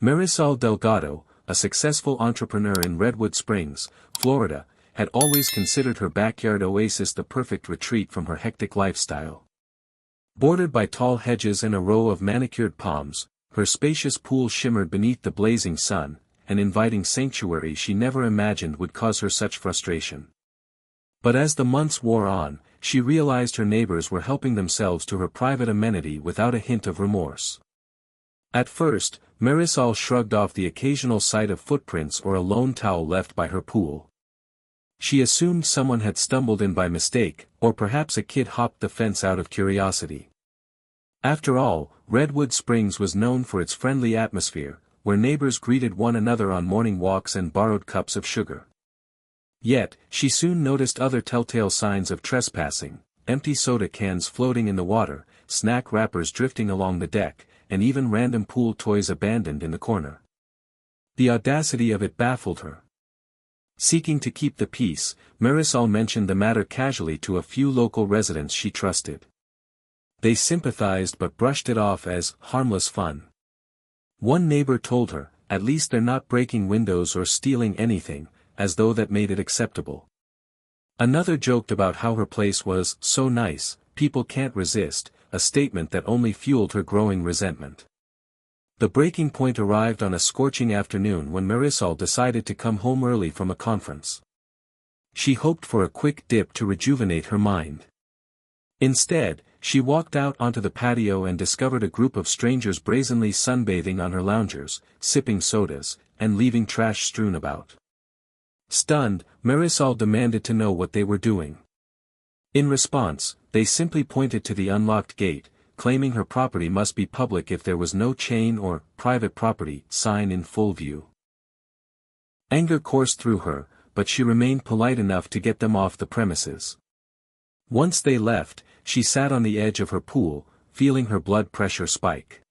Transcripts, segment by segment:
Marisol Delgado, a successful entrepreneur in Redwood Springs, Florida, had always considered her backyard oasis the perfect retreat from her hectic lifestyle. Bordered by tall hedges and a row of manicured palms, her spacious pool shimmered beneath the blazing sun, an inviting sanctuary she never imagined would cause her such frustration. But as the months wore on, she realized her neighbors were helping themselves to her private amenity without a hint of remorse. At first, Marisol shrugged off the occasional sight of footprints or a lone towel left by her pool. She assumed someone had stumbled in by mistake, or perhaps a kid hopped the fence out of curiosity. After all, Redwood Springs was known for its friendly atmosphere, where neighbors greeted one another on morning walks and borrowed cups of sugar. Yet, she soon noticed other telltale signs of trespassing: empty soda cans floating in the water, snack wrappers drifting along the deck, and even random pool toys abandoned in the corner. The audacity of it baffled her. Seeking to keep the peace, Marisol mentioned the matter casually to a few local residents she trusted. They sympathized but brushed it off as harmless fun. One neighbor told her, "At least they're not breaking windows or stealing anything," as though that made it acceptable. Another joked about how her place was so nice, people can't resist, a statement that only fueled her growing resentment. The breaking point arrived on a scorching afternoon when Marisol decided to come home early from a conference. She hoped for a quick dip to rejuvenate her mind. Instead, she walked out onto the patio and discovered a group of strangers brazenly sunbathing on her loungers, sipping sodas, and leaving trash strewn about. Stunned, Marisol demanded to know what they were doing. In response, they simply pointed to the unlocked gate, claiming her property must be public if there was no chain or private property sign in full view. Anger coursed through her, but she remained polite enough to get them off the premises. Once they left, she sat on the edge of her pool, feeling her blood pressure spike.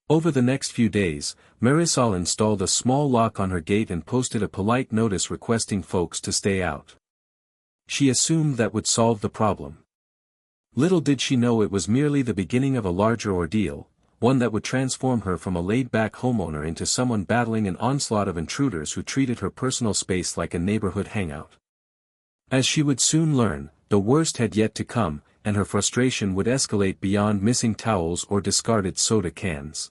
Over the next few days, Marisol installed a small lock on her gate and posted a polite notice requesting folks to stay out. She assumed that would solve the problem. Little did she know it was merely the beginning of a larger ordeal, one that would transform her from a laid-back homeowner into someone battling an onslaught of intruders who treated her personal space like a neighborhood hangout. As she would soon learn, the worst had yet to come, and her frustration would escalate beyond missing towels or discarded soda cans.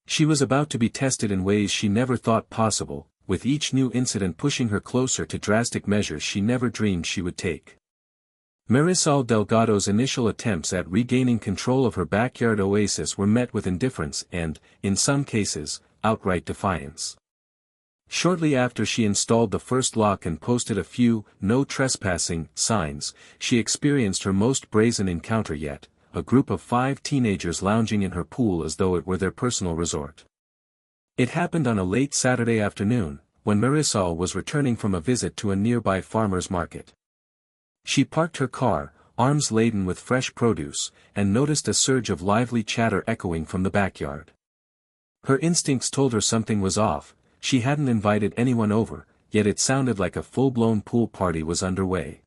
She was about to be tested in ways she never thought possible, with each new incident pushing her closer to drastic measures she never dreamed she would take. Marisol Delgado's initial attempts at regaining control of her backyard oasis were met with indifference and, in some cases, outright defiance. Shortly after she installed the first lock and posted a few "no trespassing" signs, she experienced her most brazen encounter yet, a group of 5 teenagers lounging in her pool as though it were their personal resort. It happened on a late Saturday afternoon, when Marisol was returning from a visit to a nearby farmer's market. She parked her car, arms laden with fresh produce, and noticed a surge of lively chatter echoing from the backyard. Her instincts told her something was off. She hadn't invited anyone over, yet it sounded like a full-blown pool party was underway.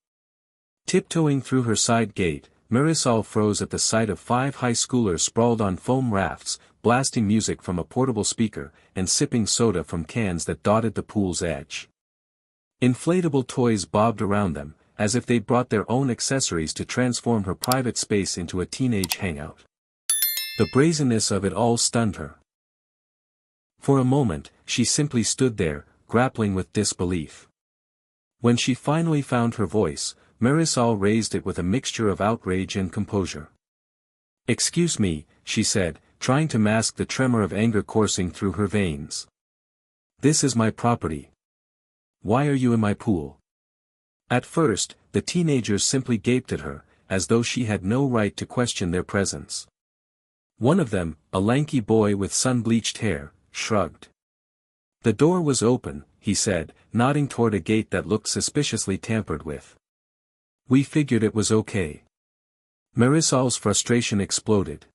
Tiptoeing through her side gate, Marisol froze at the sight of 5 high schoolers sprawled on foam rafts, blasting music from a portable speaker, and sipping soda from cans that dotted the pool's edge. Inflatable toys bobbed around them, as if they'd brought their own accessories to transform her private space into a teenage hangout. The brazenness of it all stunned her. For a moment, she simply stood there, grappling with disbelief. When she finally found her voice, Marisol raised it with a mixture of outrage and composure. "Excuse me," she said, trying to mask the tremor of anger coursing through her veins. "This is my property. Why are you in my pool?" At first, the teenagers simply gaped at her, as though she had no right to question their presence. One of them, a lanky boy with sun-bleached hair, shrugged. "The door was open," he said, nodding toward a gate that looked suspiciously tampered with. "We figured it was okay." Marisol's frustration exploded.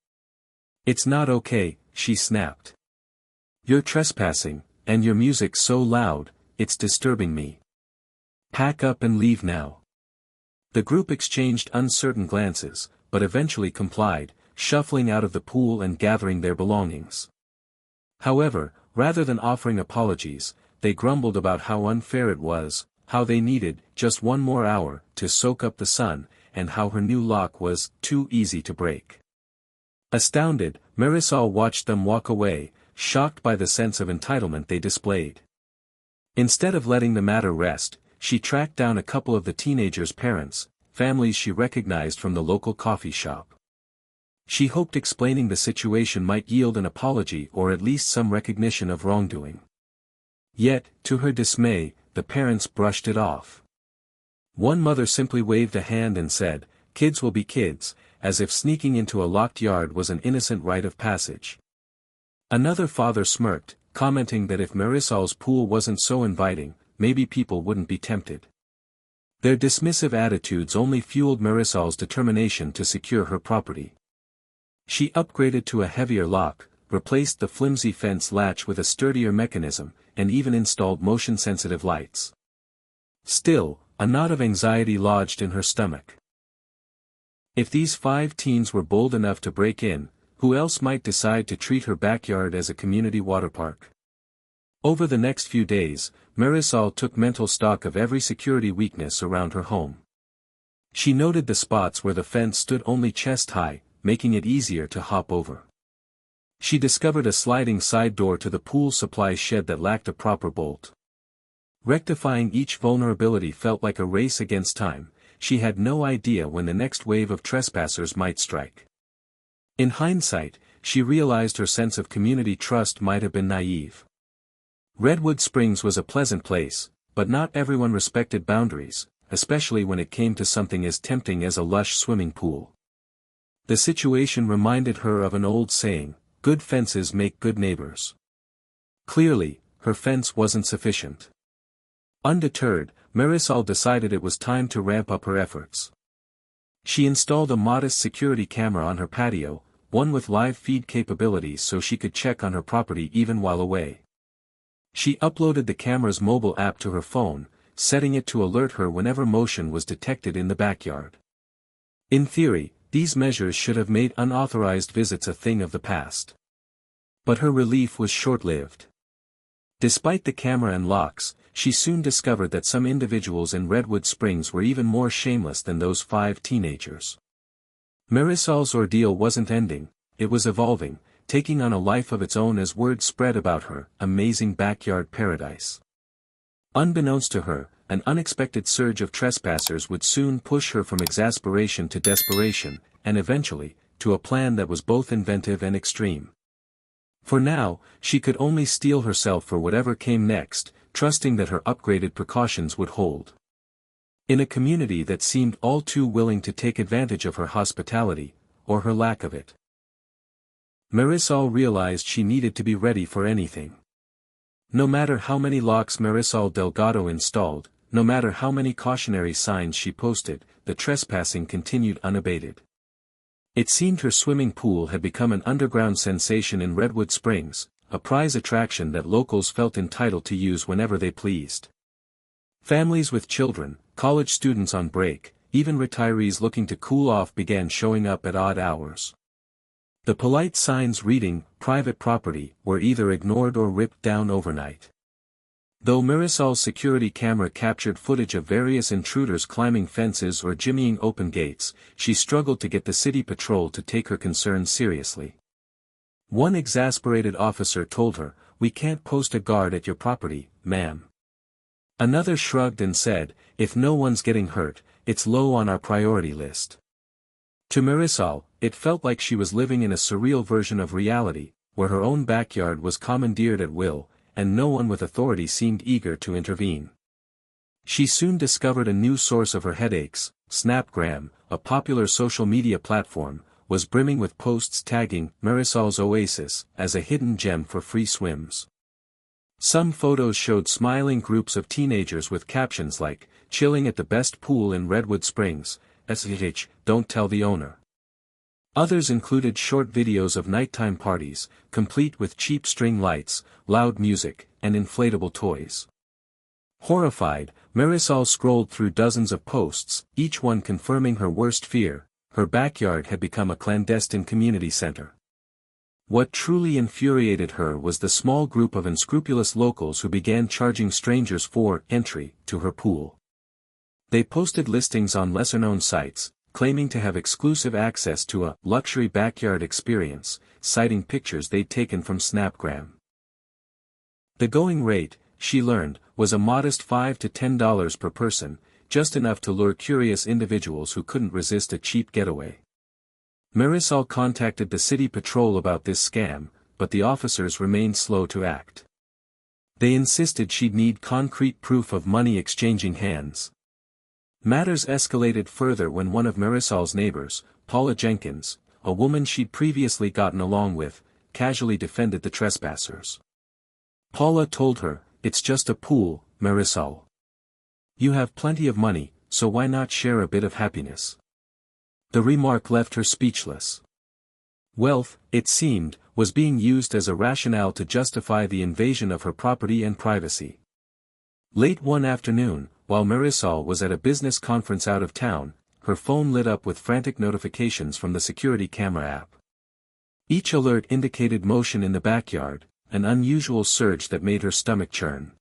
"It's not okay," she snapped. "You're trespassing, and your music's so loud, it's disturbing me. Pack up and leave now." The group exchanged uncertain glances, but eventually complied, shuffling out of the pool and gathering their belongings. However, rather than offering apologies, they grumbled about how unfair it was, how they needed just one more hour to soak up the sun, and how her new lock was too easy to break. Astounded, Marisol watched them walk away, shocked by the sense of entitlement they displayed. Instead of letting the matter rest, she tracked down a couple of the teenagers' parents, families she recognized from the local coffee shop. She hoped explaining the situation might yield an apology or at least some recognition of wrongdoing. Yet, to her dismay, the parents brushed it off. One mother simply waved a hand and said, "Kids will be kids," as if sneaking into a locked yard was an innocent rite of passage. Another father smirked, commenting that if Marisol's pool wasn't so inviting, maybe people wouldn't be tempted. Their dismissive attitudes only fueled Marisol's determination to secure her property. She upgraded to a heavier lock, replaced the flimsy fence latch with a sturdier mechanism, and even installed motion-sensitive lights. Still, a knot of anxiety lodged in her stomach. If these 5 teens were bold enough to break in, who else might decide to treat her backyard as a community water park? Over the next few days, Marisol took mental stock of every security weakness around her home. She noted the spots where the fence stood only chest-high, making it easier to hop over. She discovered a sliding side door to the pool supply shed that lacked a proper bolt. Rectifying each vulnerability felt like a race against time. She had no idea when the next wave of trespassers might strike. In hindsight, she realized her sense of community trust might have been naive. Redwood Springs was a pleasant place, but not everyone respected boundaries, especially when it came to something as tempting as a lush swimming pool. The situation reminded her of an old saying, "Good fences make good neighbors." Clearly, her fence wasn't sufficient. Undeterred, Marisol decided it was time to ramp up her efforts. She installed a modest security camera on her patio, one with live feed capabilities so she could check on her property even while away. She uploaded the camera's mobile app to her phone, setting it to alert her whenever motion was detected in the backyard. In theory, these measures should have made unauthorized visits a thing of the past. But her relief was short-lived. Despite the camera and locks, she soon discovered that some individuals in Redwood Springs were even more shameless than those 5 teenagers. Marisol's ordeal wasn't ending, it was evolving, taking on a life of its own as word spread about her amazing backyard paradise. Unbeknownst to her, an unexpected surge of trespassers would soon push her from exasperation to desperation, and eventually, to a plan that was both inventive and extreme. For now, she could only steel herself for whatever came next, trusting that her upgraded precautions would hold. In a community that seemed all too willing to take advantage of her hospitality, or her lack of it, Marisol realized she needed to be ready for anything. No matter how many locks Marisol Delgado installed, no matter how many cautionary signs she posted, the trespassing continued unabated. It seemed her swimming pool had become an underground sensation in Redwood Springs, a prize attraction that locals felt entitled to use whenever they pleased. Families with children, college students on break, even retirees looking to cool off began showing up at odd hours. The polite signs reading, "Private property," were either ignored or ripped down overnight. Though Marisol's security camera captured footage of various intruders climbing fences or jimmying open gates, she struggled to get the city patrol to take her concerns seriously. One exasperated officer told her, "We can't post a guard at your property, ma'am." Another shrugged and said, "If no one's getting hurt, it's low on our priority list." To Marisol, it felt like she was living in a surreal version of reality, where her own backyard was commandeered at will, and no one with authority seemed eager to intervene. She soon discovered a new source of her headaches. Snapgram, a popular social media platform, was brimming with posts tagging Marisol's Oasis as a hidden gem for free swims. Some photos showed smiling groups of teenagers with captions like, "Chilling at the best pool in Redwood Springs, SH, don't tell the owner." Others included short videos of nighttime parties, complete with cheap string lights, loud music, and inflatable toys. Horrified, Marisol scrolled through dozens of posts, each one confirming her worst fear: her backyard had become a clandestine community center. What truly infuriated her was the small group of unscrupulous locals who began charging strangers for entry to her pool. They posted listings on lesser-known sites, claiming to have exclusive access to a luxury backyard experience, citing pictures they'd taken from Snapgram. The going rate, she learned, was a modest $5 to $10 per person, just enough to lure curious individuals who couldn't resist a cheap getaway. Marisol contacted the city patrol about this scam, but the officers remained slow to act. They insisted she'd need concrete proof of money exchanging hands. Matters escalated further when one of Marisol's neighbors, Paula Jenkins, a woman she'd previously gotten along with, casually defended the trespassers. Paula told her, "It's just a pool, Marisol. You have plenty of money, so why not share a bit of happiness?" The remark left her speechless. Wealth, it seemed, was being used as a rationale to justify the invasion of her property and privacy. Late one afternoon, while Marisol was at a business conference out of town, her phone lit up with frantic notifications from the security camera app. Each alert indicated motion in the backyard, an unusual surge that made her stomach churn.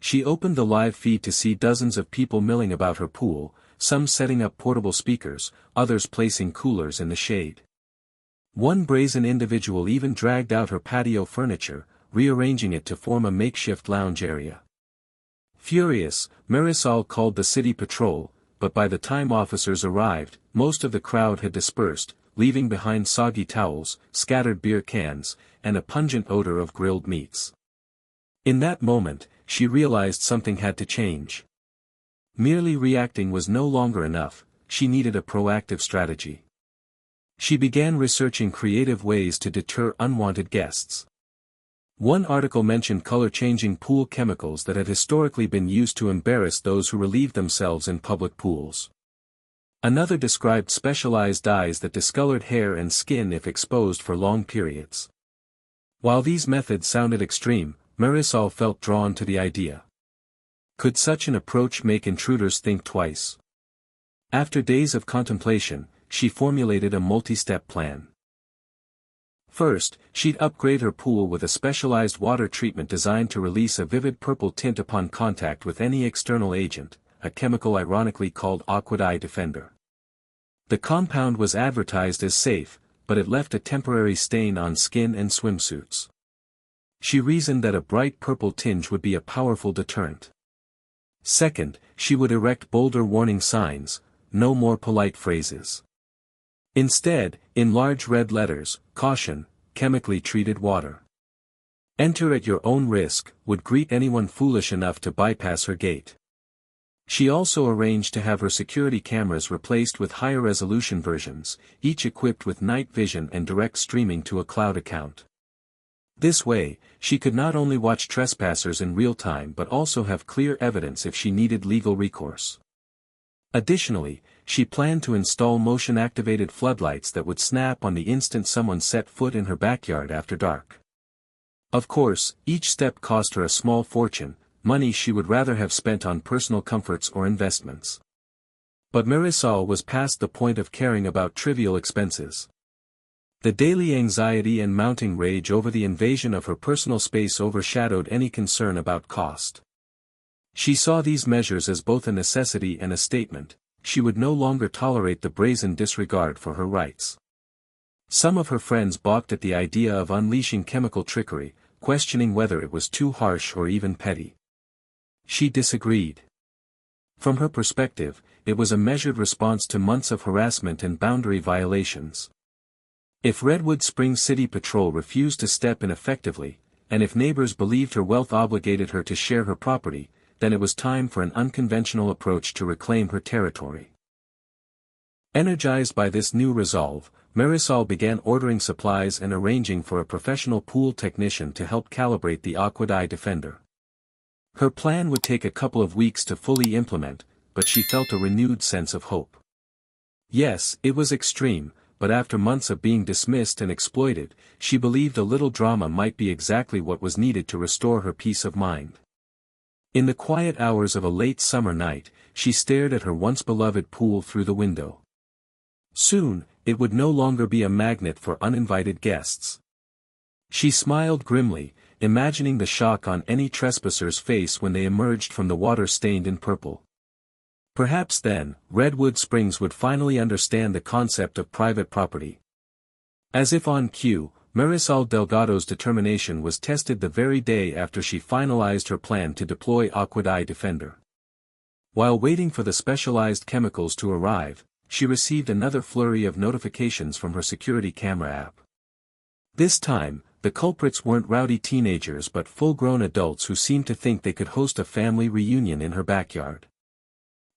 She opened the live feed to see dozens of people milling about her pool, some setting up portable speakers, others placing coolers in the shade. One brazen individual even dragged out her patio furniture, rearranging it to form a makeshift lounge area. Furious, Marisol called the city patrol, but by the time officers arrived, most of the crowd had dispersed, leaving behind soggy towels, scattered beer cans, and a pungent odor of grilled meats. In that moment, she realized something had to change. Merely reacting was no longer enough, she needed a proactive strategy. She began researching creative ways to deter unwanted guests. One article mentioned color-changing pool chemicals that had historically been used to embarrass those who relieved themselves in public pools. Another described specialized dyes that discolored hair and skin if exposed for long periods. While these methods sounded extreme, Marisol felt drawn to the idea. Could such an approach make intruders think twice? After days of contemplation, she formulated a multi-step plan. First, she'd upgrade her pool with a specialized water treatment designed to release a vivid purple tint upon contact with any external agent, a chemical ironically called Aqua Dye Defender. The compound was advertised as safe, but it left a temporary stain on skin and swimsuits. She reasoned that a bright purple tinge would be a powerful deterrent. Second, she would erect bolder warning signs, no more polite phrases. Instead, in large red letters, "Caution, chemically treated water. Enter at your own risk," would greet anyone foolish enough to bypass her gate. She also arranged to have her security cameras replaced with higher resolution versions, each equipped with night vision and direct streaming to a cloud account. This way, she could not only watch trespassers in real time but also have clear evidence if she needed legal recourse. Additionally, she planned to install motion-activated floodlights that would snap on the instant someone set foot in her backyard after dark. Of course, each step cost her a small fortune, money she would rather have spent on personal comforts or investments. But Marisol was past the point of caring about trivial expenses. The daily anxiety and mounting rage over the invasion of her personal space overshadowed any concern about cost. She saw these measures as both a necessity and a statement. She would no longer tolerate the brazen disregard for her rights. Some of her friends balked at the idea of unleashing chemical trickery, questioning whether it was too harsh or even petty. She disagreed. From her perspective, it was a measured response to months of harassment and boundary violations. If Redwood Springs City Patrol refused to step in effectively, and if neighbors believed her wealth obligated her to share her property, then it was time for an unconventional approach to reclaim her territory. Energized by this new resolve, Marisol began ordering supplies and arranging for a professional pool technician to help calibrate the Aqua Dye Defender. Her plan would take a couple of weeks to fully implement, but she felt a renewed sense of hope. Yes, it was extreme, but after months of being dismissed and exploited, she believed a little drama might be exactly what was needed to restore her peace of mind. In the quiet hours of a late summer night, she stared at her once beloved pool through the window. Soon, it would no longer be a magnet for uninvited guests. She smiled grimly, imagining the shock on any trespasser's face when they emerged from the water stained in purple. Perhaps then, Redwood Springs would finally understand the concept of private property. As if on cue, Marisol Delgado's determination was tested the very day after she finalized her plan to deploy Aqua Defender. While waiting for the specialized chemicals to arrive, she received another flurry of notifications from her security camera app. This time, the culprits weren't rowdy teenagers but full-grown adults who seemed to think they could host a family reunion in her backyard.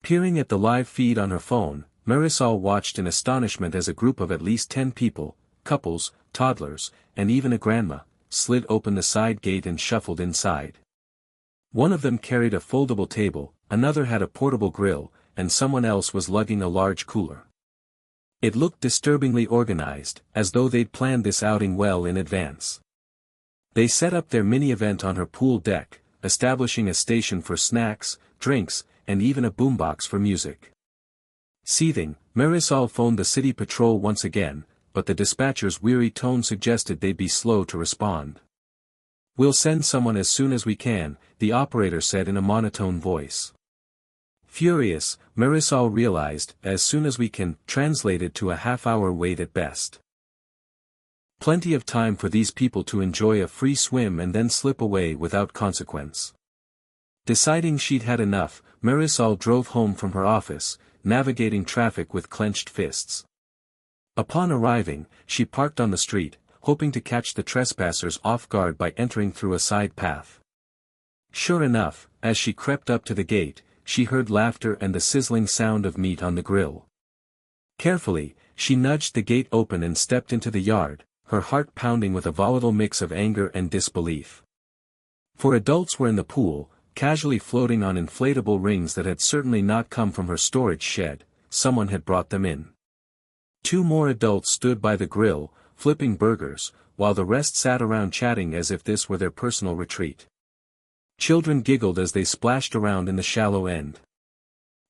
Peering at the live feed on her phone, Marisol watched in astonishment as a group of at least 10 people, couples, toddlers, and even a grandma, slid open the side gate and shuffled inside. One of them carried a foldable table, another had a portable grill, and someone else was lugging a large cooler. It looked disturbingly organized, as though they'd planned this outing well in advance. They set up their mini-event on her pool deck, establishing a station for snacks, drinks, and even a boombox for music. Seething, Marisol phoned the city patrol once again, but the dispatcher's weary tone suggested they'd be slow to respond. "We'll send someone as soon as we can," the operator said in a monotone voice. Furious, Marisol realized, "as soon as we can," translated to a half-hour wait at best. Plenty of time for these people to enjoy a free swim and then slip away without consequence. Deciding she'd had enough, Marisol drove home from her office, navigating traffic with clenched fists. Upon arriving, she parked on the street, hoping to catch the trespassers off guard by entering through a side path. Sure enough, as she crept up to the gate, she heard laughter and the sizzling sound of meat on the grill. Carefully, she nudged the gate open and stepped into the yard, her heart pounding with a volatile mix of anger and disbelief. 4 adults were in the pool, casually floating on inflatable rings that had certainly not come from her storage shed. Someone had brought them in. 2 more adults stood by the grill, flipping burgers, while the rest sat around chatting as if this were their personal retreat. Children giggled as they splashed around in the shallow end.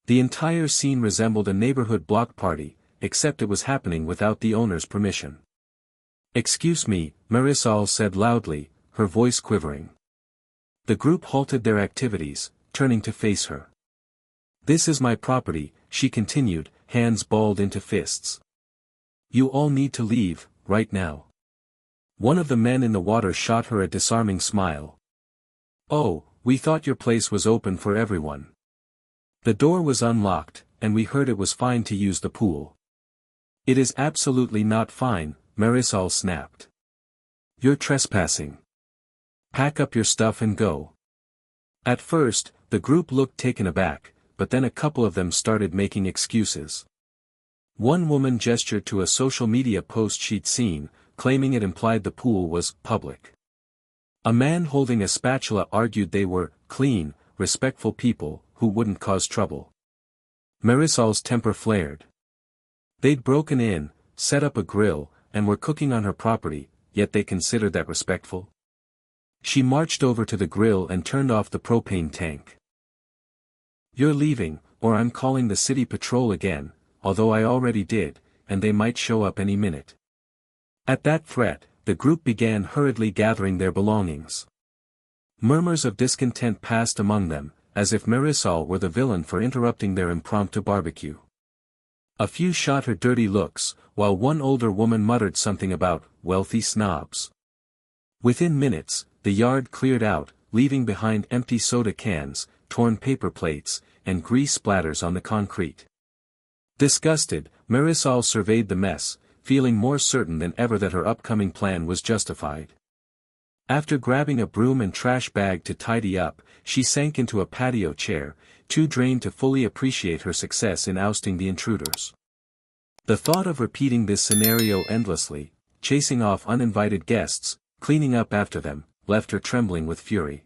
The entire scene resembled a neighborhood block party, except it was happening without the owner's permission. "Excuse me," Marisol said loudly, her voice quivering. The group halted their activities, turning to face her. "This is my property," she continued, hands balled into fists. "You all need to leave, right now." One of the men in the water shot her a disarming smile. "Oh, we thought your place was open for everyone." "The door was unlocked, and we heard it was fine to use the pool." "It is absolutely not fine," Marisol snapped. "You're trespassing. Pack up your stuff and go." At first, the group looked taken aback, but then a couple of them started making excuses. One woman gestured to a social media post she'd seen, claiming it implied the pool was public. A man holding a spatula argued they were clean, respectful people who wouldn't cause trouble. Marisol's temper flared. They'd broken in, set up a grill, and were cooking on her property, yet they considered that respectful? She marched over to the grill and turned off the propane tank. "You're leaving, or I'm calling the city patrol again, although I already did, and they might show up any minute." At that threat, the group began hurriedly gathering their belongings. Murmurs of discontent passed among them, as if Marisol were the villain for interrupting their impromptu barbecue. A few shot her dirty looks, while one older woman muttered something about wealthy snobs. Within minutes, the yard cleared out, leaving behind empty soda cans, torn paper plates, and grease splatters on the concrete. Disgusted, Marisol surveyed the mess, feeling more certain than ever that her upcoming plan was justified. After grabbing a broom and trash bag to tidy up, she sank into a patio chair, too drained to fully appreciate her success in ousting the intruders. The thought of repeating this scenario endlessly, chasing off uninvited guests, cleaning up after them, left her trembling with fury.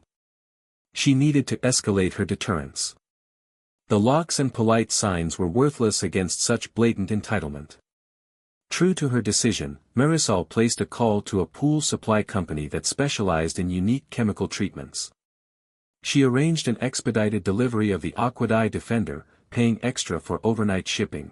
She needed to escalate her deterrence. The locks and polite signs were worthless against such blatant entitlement. True to her decision, Marisol placed a call to a pool supply company that specialized in unique chemical treatments. She arranged an expedited delivery of the Aqua Defender, paying extra for overnight shipping.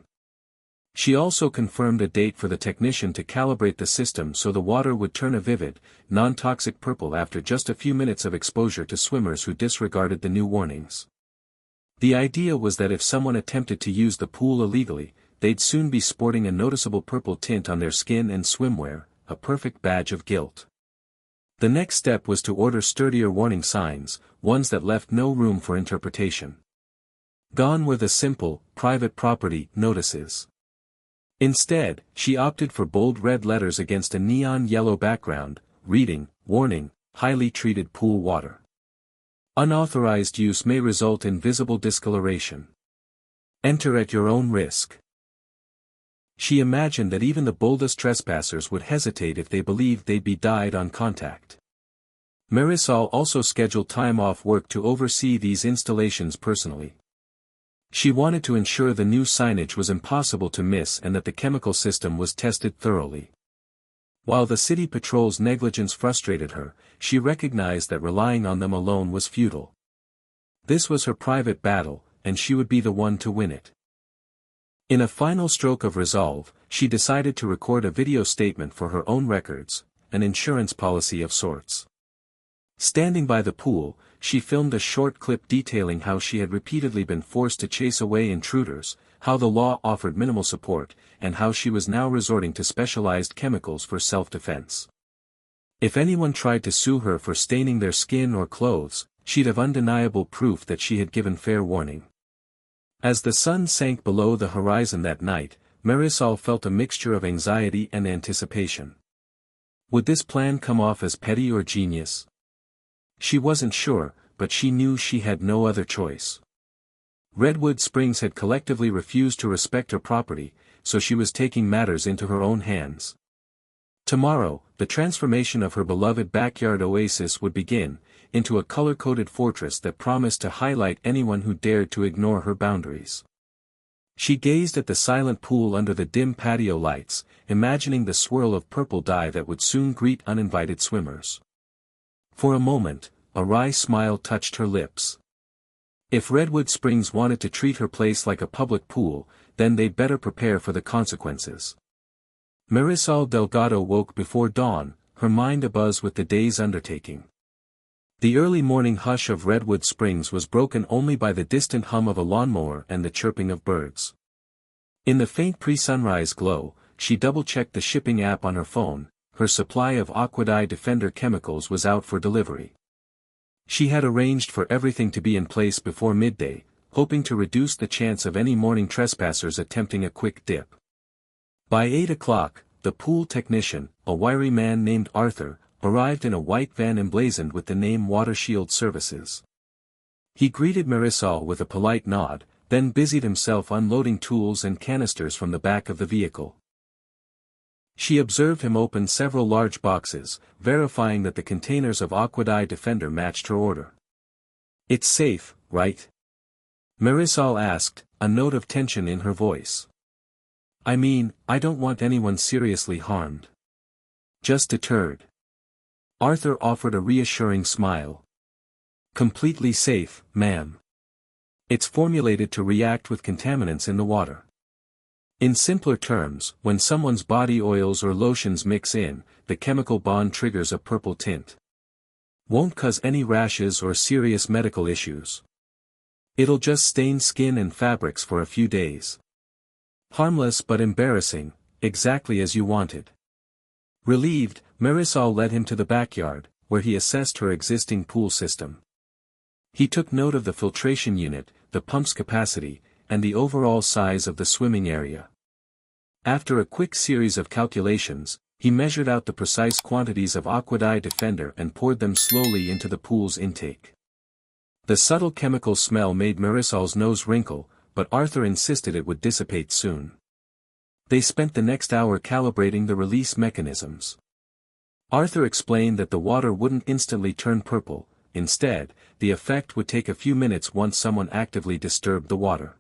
She also confirmed a date for the technician to calibrate the system so the water would turn a vivid, non-toxic purple after just a few minutes of exposure to swimmers who disregarded the new warnings. The idea was that if someone attempted to use the pool illegally, they'd soon be sporting a noticeable purple tint on their skin and swimwear, a perfect badge of guilt. The next step was to order sturdier warning signs, ones that left no room for interpretation. Gone were the simple, private property notices. Instead, she opted for bold red letters against a neon yellow background, reading, "Warning, highly treated pool water. Unauthorized use may result in visible discoloration. Enter at your own risk." She imagined that even the boldest trespassers would hesitate if they believed they'd be dyed on contact. Marisol also scheduled time off work to oversee these installations personally. She wanted to ensure the new signage was impossible to miss and that the chemical system was tested thoroughly. While the city patrol's negligence frustrated her, she recognized that relying on them alone was futile. This was her private battle, and she would be the one to win it. In a final stroke of resolve, she decided to record a video statement for her own records, an insurance policy of sorts. Standing by the pool, she filmed a short clip detailing how she had repeatedly been forced to chase away intruders, how the law offered minimal support, and how she was now resorting to specialized chemicals for self-defense. If anyone tried to sue her for staining their skin or clothes, she'd have undeniable proof that she had given fair warning. As the sun sank below the horizon that night, Marisol felt a mixture of anxiety and anticipation. Would this plan come off as petty or genius? She wasn't sure, but she knew she had no other choice. Redwood Springs had collectively refused to respect her property, so she was taking matters into her own hands. Tomorrow, the transformation of her beloved backyard oasis would begin, into a color-coded fortress that promised to highlight anyone who dared to ignore her boundaries. She gazed at the silent pool under the dim patio lights, imagining the swirl of purple dye that would soon greet uninvited swimmers. For a moment, a wry smile touched her lips. If Redwood Springs wanted to treat her place like a public pool, then they'd better prepare for the consequences. Marisol Delgado woke before dawn, her mind abuzz with the day's undertaking. The early morning hush of Redwood Springs was broken only by the distant hum of a lawnmower and the chirping of birds. In the faint pre-sunrise glow, she double-checked the shipping app on her phone. Her supply of Aqua Defender chemicals was out for delivery. She had arranged for everything to be in place before midday, hoping to reduce the chance of any morning trespassers attempting a quick dip. By 8 o'clock, the pool technician, a wiry man named Arthur, arrived in a white van emblazoned with the name Water Shield Services. He greeted Marisol with a polite nod, then busied himself unloading tools and canisters from the back of the vehicle. She observed him open several large boxes, verifying that the containers of Aqua Defender matched her order. "It's safe, right?" Marisol asked, a note of tension in her voice. "I mean, I don't want anyone seriously harmed. Just deterred." Arthur offered a reassuring smile. "Completely safe, ma'am. It's formulated to react with contaminants in the water. In simpler terms, when someone's body oils or lotions mix in, the chemical bond triggers a purple tint. Won't cause any rashes or serious medical issues. It'll just stain skin and fabrics for a few days. Harmless but embarrassing, exactly as you wanted." Relieved, Marisol led him to the backyard, where he assessed her existing pool system. He took note of the filtration unit, the pump's capacity, and the overall size of the swimming area. After a quick series of calculations, he measured out the precise quantities of Aqua Defender and poured them slowly into the pool's intake. The subtle chemical smell made Marisol's nose wrinkle, but Arthur insisted it would dissipate soon. They spent the next hour calibrating the release mechanisms. Arthur explained that the water wouldn't instantly turn purple. Instead, the effect would take a few minutes once someone actively disturbed the water.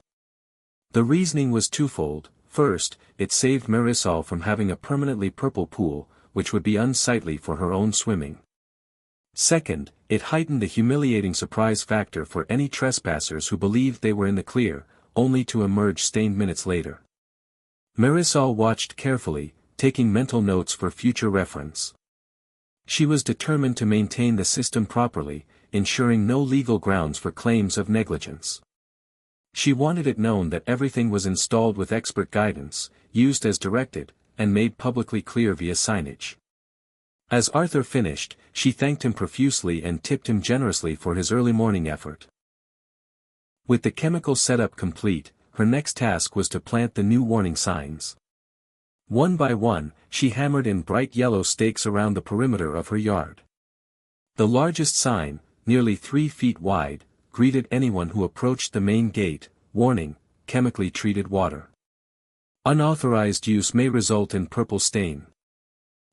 The reasoning was twofold. First, it saved Marisol from having a permanently purple pool, which would be unsightly for her own swimming. Second, it heightened the humiliating surprise factor for any trespassers who believed they were in the clear, only to emerge stained minutes later. Marisol watched carefully, taking mental notes for future reference. She was determined to maintain the system properly, ensuring no legal grounds for claims of negligence. She wanted it known that everything was installed with expert guidance, used as directed, and made publicly clear via signage. As Arthur finished, she thanked him profusely and tipped him generously for his early morning effort. With the chemical setup complete, her next task was to plant the new warning signs. One by one, she hammered in bright yellow stakes around the perimeter of her yard. The largest sign, nearly 3 feet wide, greeted anyone who approached the main gate: warning, chemically treated water. Unauthorized use may result in purple stain.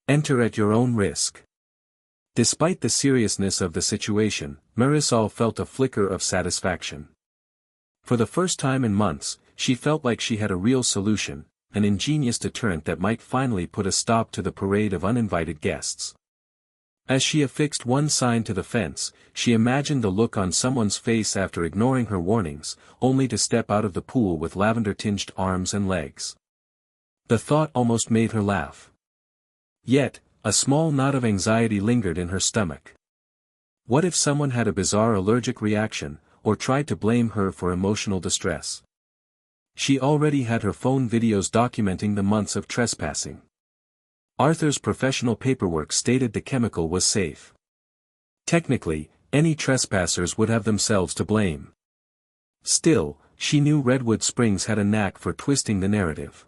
Enter at your own risk. Despite the seriousness of the situation, Marisol felt a flicker of satisfaction. For the first time in months, she felt like she had a real solution, an ingenious deterrent that might finally put a stop to the parade of uninvited guests. As she affixed one sign to the fence, she imagined the look on someone's face after ignoring her warnings, only to step out of the pool with lavender-tinged arms and legs. The thought almost made her laugh. Yet, a small knot of anxiety lingered in her stomach. What if someone had a bizarre allergic reaction, or tried to blame her for emotional distress? She already had her phone videos documenting the months of trespassing. Arthur's professional paperwork stated the chemical was safe. Technically, any trespassers would have themselves to blame. Still, she knew Redwood Springs had a knack for twisting the narrative.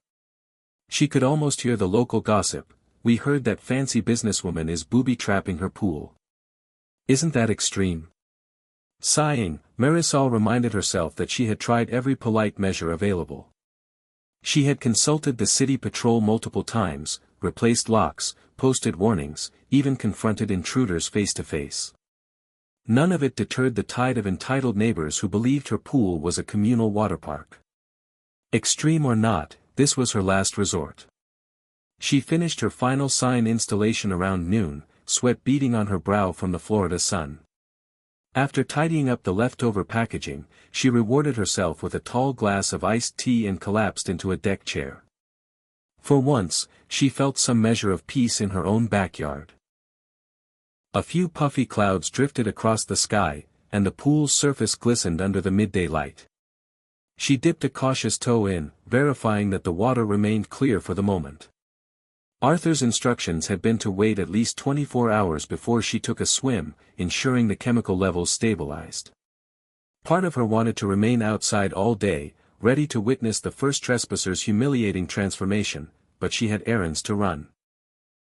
She could almost hear the local gossip: "We heard that fancy businesswoman is booby-trapping her pool." Isn't that extreme? Sighing, Marisol reminded herself that she had tried every polite measure available. She had consulted the city patrol multiple times, replaced locks, posted warnings, even confronted intruders face to face. None of it deterred the tide of entitled neighbors who believed her pool was a communal water park. Extreme or not, this was her last resort. She finished her final sign installation around noon, sweat beading on her brow from the Florida sun. After tidying up the leftover packaging, she rewarded herself with a tall glass of iced tea and collapsed into a deck chair. For once, she felt some measure of peace in her own backyard. A few puffy clouds drifted across the sky, and the pool's surface glistened under the midday light. She dipped a cautious toe in, verifying that the water remained clear for the moment. Arthur's instructions had been to wait at least 24 hours before she took a swim, ensuring the chemical levels stabilized. Part of her wanted to remain outside all day, ready to witness the first trespasser's humiliating transformation, but she had errands to run.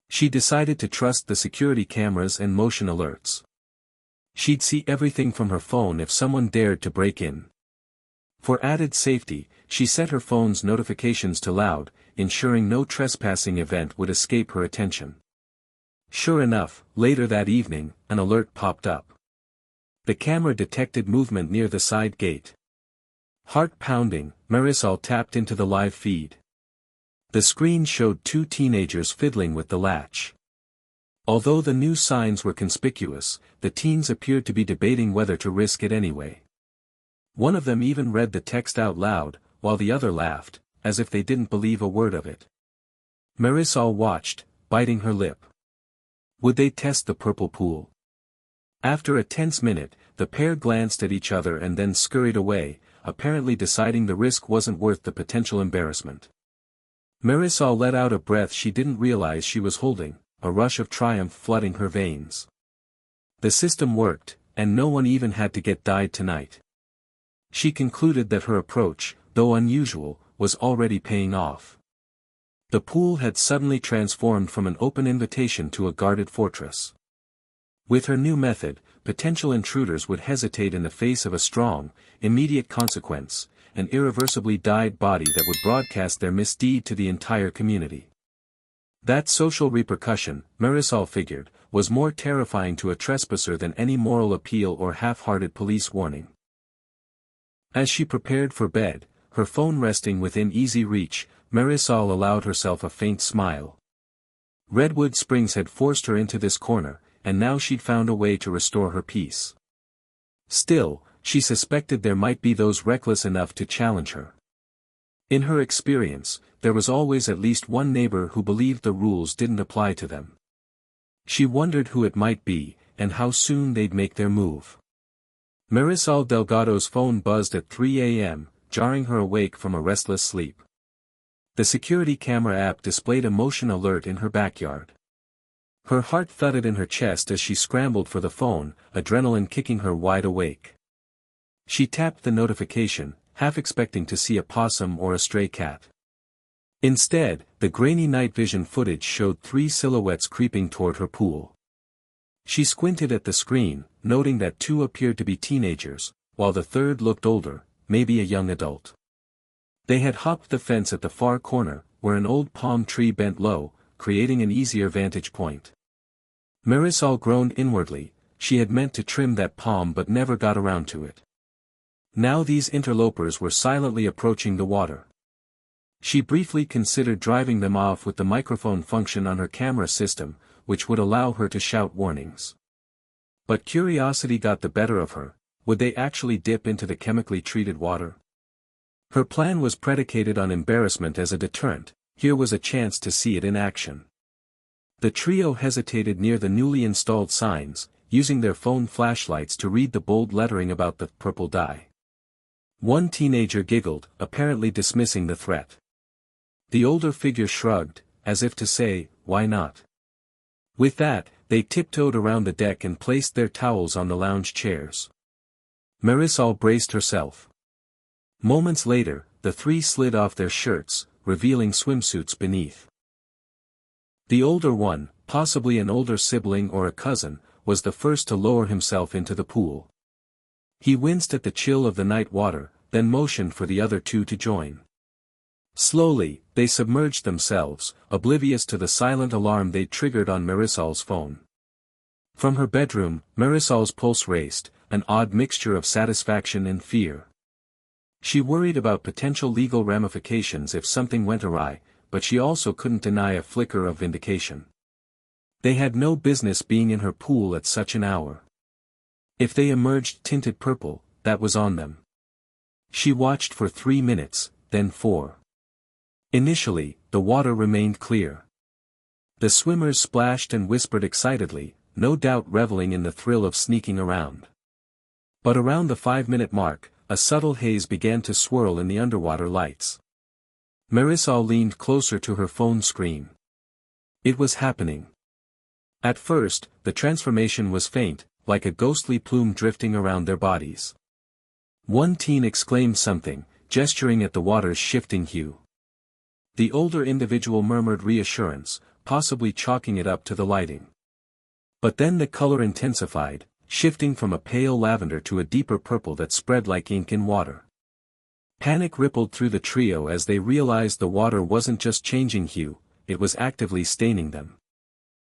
She decided to trust the security cameras and motion alerts. She'd see everything from her phone if someone dared to break in. For added safety, she set her phone's notifications to loud, ensuring no trespassing event would escape her attention. Sure enough, later that evening, an alert popped up. The camera detected movement near the side gate. Heart pounding, Marisol tapped into the live feed. The screen showed 2 teenagers fiddling with the latch. Although the new signs were conspicuous, the teens appeared to be debating whether to risk it anyway. One of them even read the text out loud, while the other laughed, as if they didn't believe a word of it. Marisol watched, biting her lip. Would they test the purple pool? After a tense minute, the pair glanced at each other and then scurried away, apparently deciding the risk wasn't worth the potential embarrassment. Marisol let out a breath she didn't realize she was holding, a rush of triumph flooding her veins. The system worked, and no one even had to get dyed tonight. She concluded that her approach, though unusual, was already paying off. The pool had suddenly transformed from an open invitation to a guarded fortress. With her new method, potential intruders would hesitate in the face of a strong, immediate consequence, an irreversibly dyed body that would broadcast their misdeed to the entire community. That social repercussion, Marisol figured, was more terrifying to a trespasser than any moral appeal or half-hearted police warning. As she prepared for bed, her phone resting within easy reach, Marisol allowed herself a faint smile. Redwood Springs had forced her into this corner, and now she'd found a way to restore her peace. Still, she suspected there might be those reckless enough to challenge her. In her experience, there was always at least one neighbor who believed the rules didn't apply to them. She wondered who it might be, and how soon they'd make their move. Marisol Delgado's phone buzzed at 3 a.m., jarring her awake from a restless sleep. The security camera app displayed a motion alert in her backyard. Her heart thudded in her chest as she scrambled for the phone, adrenaline kicking her wide awake. She tapped the notification, half expecting to see a possum or a stray cat. Instead, the grainy night vision footage showed 3 silhouettes creeping toward her pool. She squinted at the screen, noting that 2 appeared to be teenagers, while the third looked older, maybe a young adult. They had hopped the fence at the far corner, where an old palm tree bent low, creating an easier vantage point. Marisol groaned inwardly. She had meant to trim that palm but never got around to it. Now these interlopers were silently approaching the water. She briefly considered driving them off with the microphone function on her camera system, which would allow her to shout warnings. But curiosity got the better of her. Would they actually dip into the chemically treated water? Her plan was predicated on embarrassment as a deterrent. Here was a chance to see it in action. The trio hesitated near the newly installed signs, using their phone flashlights to read the bold lettering about the purple dye. One teenager giggled, apparently dismissing the threat. The older figure shrugged, as if to say, why not? With that, they tiptoed around the deck and placed their towels on the lounge chairs. Marisol braced herself. Moments later, the 3 slid off their shirts, revealing swimsuits beneath. The older one, possibly an older sibling or a cousin, was the first to lower himself into the pool. He winced at the chill of the night water, then motioned for the other 2 to join. Slowly, they submerged themselves, oblivious to the silent alarm they'd triggered on Marisol's phone. From her bedroom, Marisol's pulse raced, an odd mixture of satisfaction and fear. She worried about potential legal ramifications if something went awry, but she also couldn't deny a flicker of vindication. They had no business being in her pool at such an hour. If they emerged tinted purple, that was on them. She watched for 3 minutes, then 4. Initially, the water remained clear. The swimmers splashed and whispered excitedly, no doubt reveling in the thrill of sneaking around. But around the 5-minute mark, a subtle haze began to swirl in the underwater lights. Marisol leaned closer to her phone screen. It was happening. At first, the transformation was faint, like a ghostly plume drifting around their bodies. One teen exclaimed something, gesturing at the water's shifting hue. The older individual murmured reassurance, possibly chalking it up to the lighting. But then the color intensified, shifting from a pale lavender to a deeper purple that spread like ink in water. Panic rippled through the trio as they realized the water wasn't just changing hue, it was actively staining them.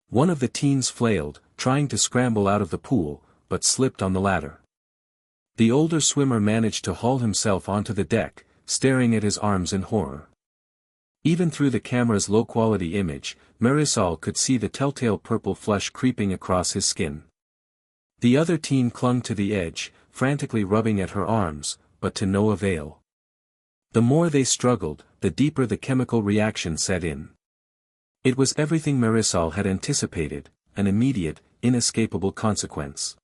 One of the teens flailed, trying to scramble out of the pool, but slipped on the ladder. The older swimmer managed to haul himself onto the deck, staring at his arms in horror. Even through the camera's low-quality image, Marisol could see the telltale purple flush creeping across his skin. The other teen clung to the edge, frantically rubbing at her arms, but to no avail. The more they struggled, the deeper the chemical reaction set in. It was everything Marisol had anticipated, an immediate, inescapable consequence.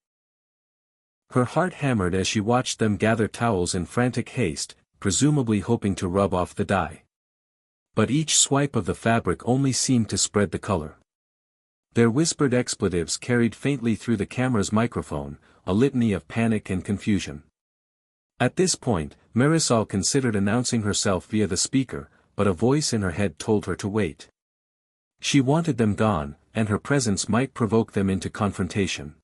Her heart hammered as she watched them gather towels in frantic haste, presumably hoping to rub off the dye. But each swipe of the fabric only seemed to spread the color. Their whispered expletives carried faintly through the camera's microphone, a litany of panic and confusion. At this point, Marisol considered announcing herself via the speaker, but a voice in her head told her to wait. She wanted them gone, and her presence might provoke them into confrontation.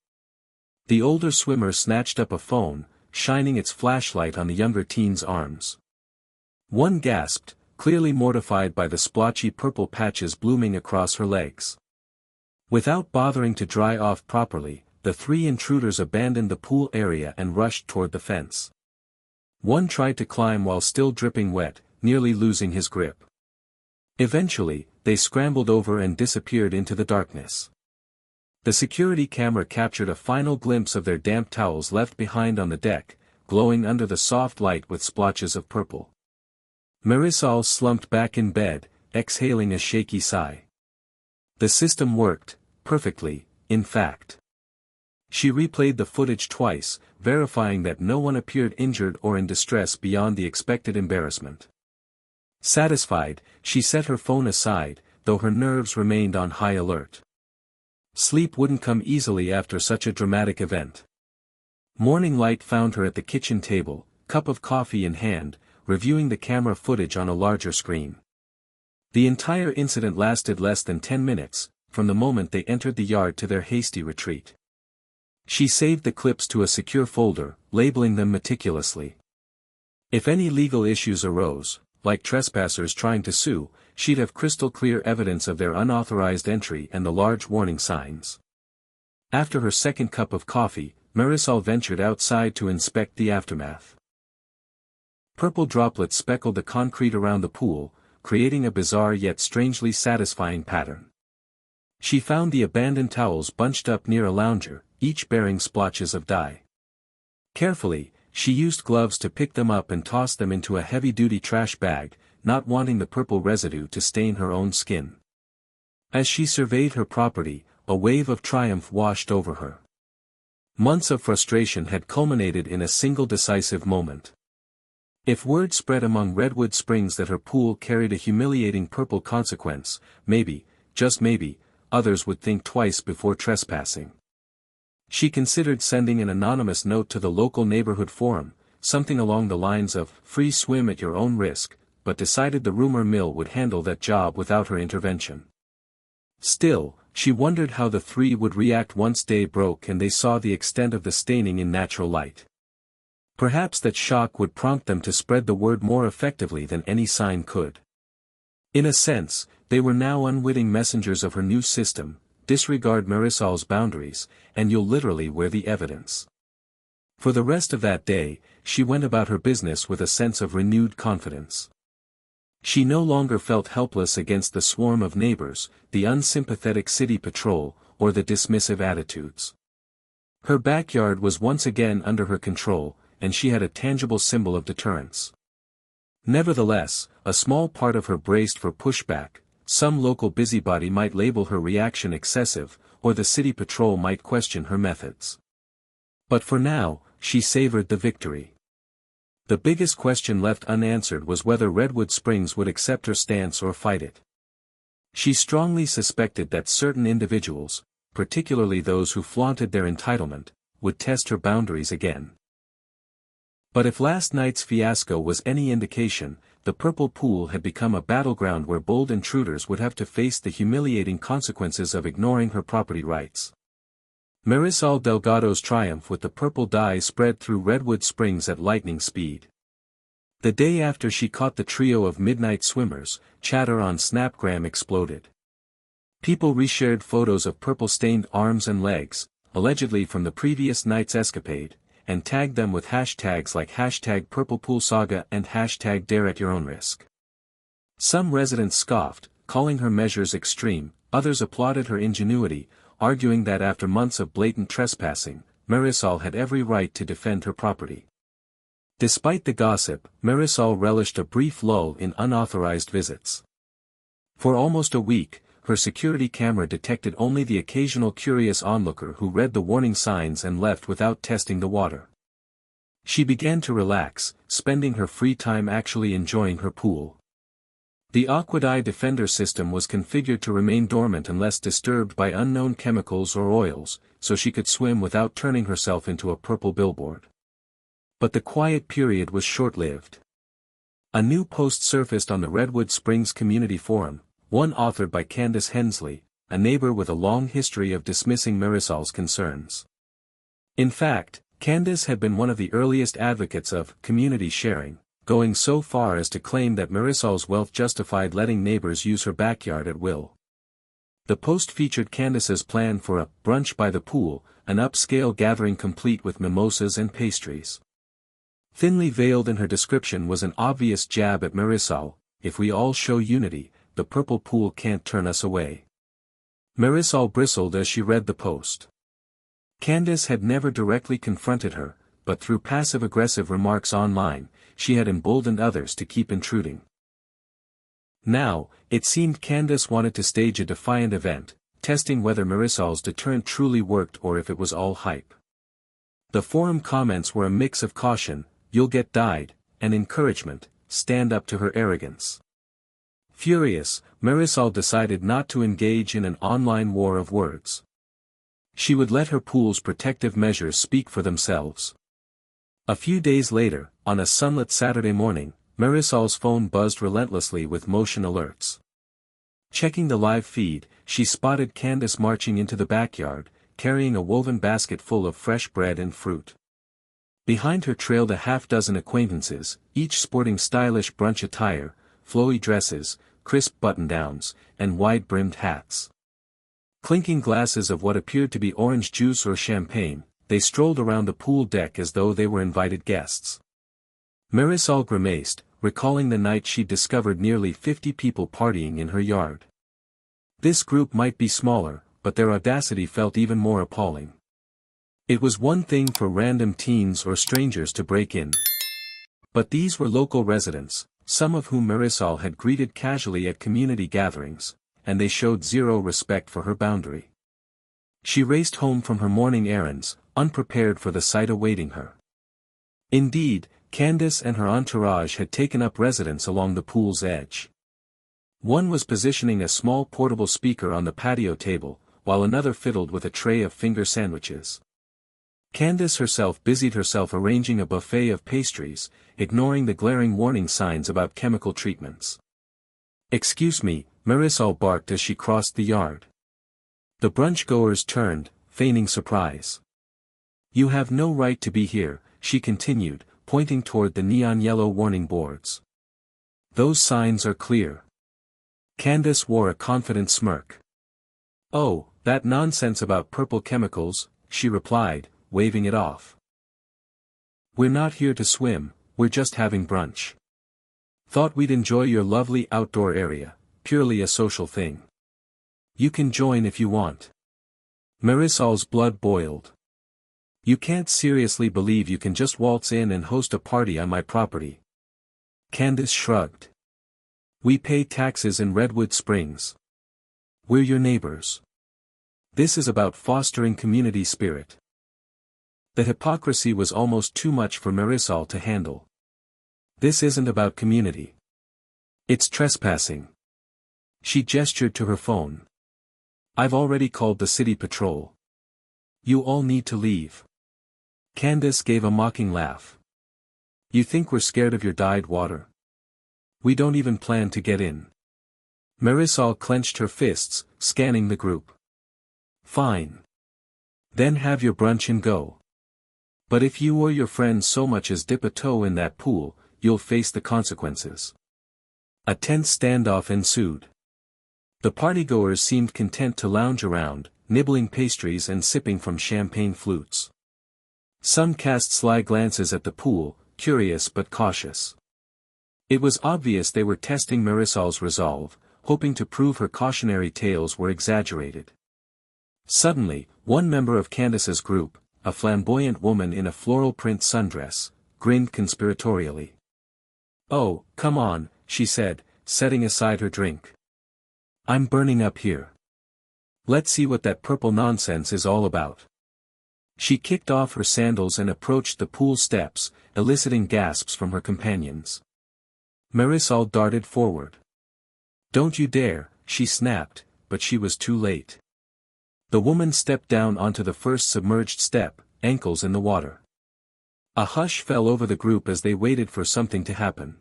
The older swimmer snatched up a phone, shining its flashlight on the younger teen's arms. One gasped, clearly mortified by the splotchy purple patches blooming across her legs. Without bothering to dry off properly, the 3 intruders abandoned the pool area and rushed toward the fence. One tried to climb while still dripping wet, nearly losing his grip. Eventually, they scrambled over and disappeared into the darkness. The security camera captured a final glimpse of their damp towels left behind on the deck, glowing under the soft light with splotches of purple. Marisol slumped back in bed, exhaling a shaky sigh. The system worked, perfectly, in fact. She replayed the footage twice, verifying that no one appeared injured or in distress beyond the expected embarrassment. Satisfied, she set her phone aside, though her nerves remained on high alert. Sleep wouldn't come easily after such a dramatic event. Morning light found her at the kitchen table, cup of coffee in hand, reviewing the camera footage on a larger screen. The entire incident lasted less than 10 minutes, from the moment they entered the yard to their hasty retreat. She saved the clips to a secure folder, labeling them meticulously. If any legal issues arose, like trespassers trying to sue, she'd have crystal clear evidence of their unauthorized entry and the large warning signs. After her second cup of coffee, Marisol ventured outside to inspect the aftermath. Purple droplets speckled the concrete around the pool, creating a bizarre yet strangely satisfying pattern. She found the abandoned towels bunched up near a lounger, each bearing splotches of dye. Carefully, she used gloves to pick them up and toss them into a heavy-duty trash bag, not wanting the purple residue to stain her own skin. As she surveyed her property, a wave of triumph washed over her. Months of frustration had culminated in a single decisive moment. If word spread among Redwood Springs that her pool carried a humiliating purple consequence, maybe, just maybe, others would think twice before trespassing. She considered sending an anonymous note to the local neighborhood forum, something along the lines of, "Free swim at your own risk," but decided the rumor mill would handle that job without her intervention. Still, she wondered how the three would react once day broke and they saw the extent of the staining in natural light. Perhaps that shock would prompt them to spread the word more effectively than any sign could. In a sense, they were now unwitting messengers of her new system. Disregard Marisol's boundaries, and you'll literally wear the evidence. For the rest of that day, she went about her business with a sense of renewed confidence. She no longer felt helpless against the swarm of neighbors, the unsympathetic city patrol, or the dismissive attitudes. Her backyard was once again under her control, and she had a tangible symbol of deterrence. Nevertheless, a small part of her braced for pushback. Some local busybody might label her reaction excessive, or the city patrol might question her methods. But for now, she savored the victory. The biggest question left unanswered was whether Redwood Springs would accept her stance or fight it. She strongly suspected that certain individuals, particularly those who flaunted their entitlement, would test her boundaries again. But if last night's fiasco was any indication, the purple pool had become a battleground where bold intruders would have to face the humiliating consequences of ignoring her property rights. Marisol Delgado's triumph with the purple dye spread through Redwood Springs at lightning speed. The day after she caught the trio of midnight swimmers, chatter on Snapgram exploded. People reshared photos of purple-stained arms and legs, allegedly from the previous night's escapade, and tagged them with hashtags like #PurplePoolSaga and #DareAtYourOwnRisk. Some residents scoffed, calling her measures extreme, others applauded her ingenuity, arguing that after months of blatant trespassing, Marisol had every right to defend her property. Despite the gossip, Marisol relished a brief lull in unauthorized visits. For almost a week, her security camera detected only the occasional curious onlooker who read the warning signs and left without testing the water. She began to relax, spending her free time actually enjoying her pool. The Aquadye Defender system was configured to remain dormant unless disturbed by unknown chemicals or oils, so she could swim without turning herself into a purple billboard. But the quiet period was short-lived. A new post surfaced on the Redwood Springs Community Forum, one authored by Candace Hensley, a neighbor with a long history of dismissing Marisol's concerns. In fact, Candace had been one of the earliest advocates of community sharing, going so far as to claim that Marisol's wealth justified letting neighbors use her backyard at will. The post featured Candace's plan for a brunch by the pool, an upscale gathering complete with mimosas and pastries. Thinly veiled in her description was an obvious jab at Marisol: "If we all show unity, the purple pool can't turn us away." Marisol bristled as she read the post. Candace had never directly confronted her, but through passive-aggressive remarks online, she had emboldened others to keep intruding. Now, it seemed Candace wanted to stage a defiant event, testing whether Marisol's deterrent truly worked or if it was all hype. The forum comments were a mix of caution, "You'll get dyed," and encouragement, "Stand up to her arrogance." Furious, Marisol decided not to engage in an online war of words. She would let her pool's protective measures speak for themselves. A few days later, on a sunlit Saturday morning, Marisol's phone buzzed relentlessly with motion alerts. Checking the live feed, she spotted Candace marching into the backyard, carrying a woven basket full of fresh bread and fruit. Behind her trailed a half-dozen acquaintances, each sporting stylish brunch attire, flowy dresses, crisp button-downs, and wide-brimmed hats. Clinking glasses of what appeared to be orange juice or champagne, they strolled around the pool deck as though they were invited guests. Marisol grimaced, recalling the night she'd discovered nearly 50 people partying in her yard. This group might be smaller, but their audacity felt even more appalling. It was one thing for random teens or strangers to break in. But these were local residents, some of whom Marisol had greeted casually at community gatherings, and they showed zero respect for her boundary. She raced home from her morning errands, unprepared for the sight awaiting her. Indeed, Candace and her entourage had taken up residence along the pool's edge. One was positioning a small portable speaker on the patio table, while another fiddled with a tray of finger sandwiches. Candace herself busied herself arranging a buffet of pastries, ignoring the glaring warning signs about chemical treatments. "Excuse me," Marisol barked as she crossed the yard. The brunch-goers turned, feigning surprise. "You have no right to be here," she continued, pointing toward the neon-yellow warning boards. "Those signs are clear." Candace wore a confident smirk. "Oh, that nonsense about purple chemicals," she replied, waving it off. "We're not here to swim, we're just having brunch. Thought we'd enjoy your lovely outdoor area, purely a social thing. You can join if you want." Marisol's blood boiled. "You can't seriously believe you can just waltz in and host a party on my property." Candace shrugged. "We pay taxes in Redwood Springs. We're your neighbors. This is about fostering community spirit." The hypocrisy was almost too much for Marisol to handle. "This isn't about community. It's trespassing." She gestured to her phone. "I've already called the city patrol. You all need to leave." Candace gave a mocking laugh. "You think we're scared of your dyed water? We don't even plan to get in." Marisol clenched her fists, scanning the group. "Fine. Then have your brunch and go. But if you or your friends so much as dip a toe in that pool, you'll face the consequences." A tense standoff ensued. The partygoers seemed content to lounge around, nibbling pastries and sipping from champagne flutes. Some cast sly glances at the pool, curious but cautious. It was obvious they were testing Marisol's resolve, hoping to prove her cautionary tales were exaggerated. Suddenly, one member of Candace's group, a flamboyant woman in a floral print sundress, grinned conspiratorially. "Oh, come on," she said, setting aside her drink. "I'm burning up here. Let's see what that purple nonsense is all about." She kicked off her sandals and approached the pool steps, eliciting gasps from her companions. Marisol darted forward. "Don't you dare," she snapped, but she was too late. The woman stepped down onto the first submerged step, ankles in the water. A hush fell over the group as they waited for something to happen.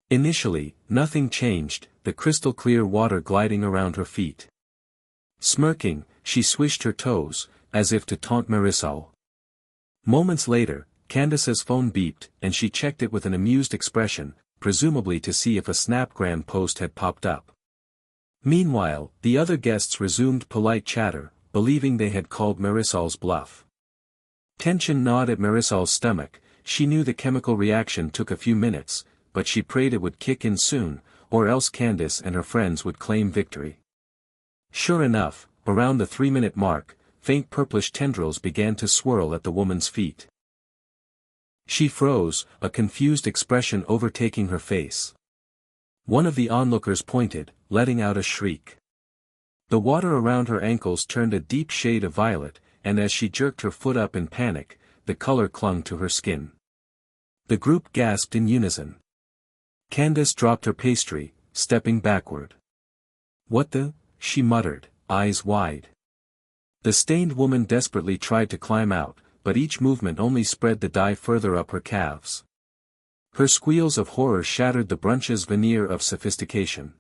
Initially, nothing changed, the crystal-clear water gliding around her feet. Smirking, she swished her toes, as if to taunt Marisol. Moments later, Candace's phone beeped, and she checked it with an amused expression, presumably to see if a Snapgram post had popped up. Meanwhile, the other guests resumed polite chatter, believing they had called Marisol's bluff. Tension gnawed at Marisol's stomach. She knew the chemical reaction took a few minutes, but she prayed it would kick in soon, or else Candace and her friends would claim victory. Sure enough, around the 3-minute mark, faint purplish tendrils began to swirl at the woman's feet. She froze, a confused expression overtaking her face. One of the onlookers pointed, letting out a shriek. The water around her ankles turned a deep shade of violet, and as she jerked her foot up in panic, the color clung to her skin. The group gasped in unison. Candace dropped her pastry, stepping backward. "What the?" she muttered, eyes wide. The stained woman desperately tried to climb out, but each movement only spread the dye further up her calves. Her squeals of horror shattered the brunch's veneer of sophistication.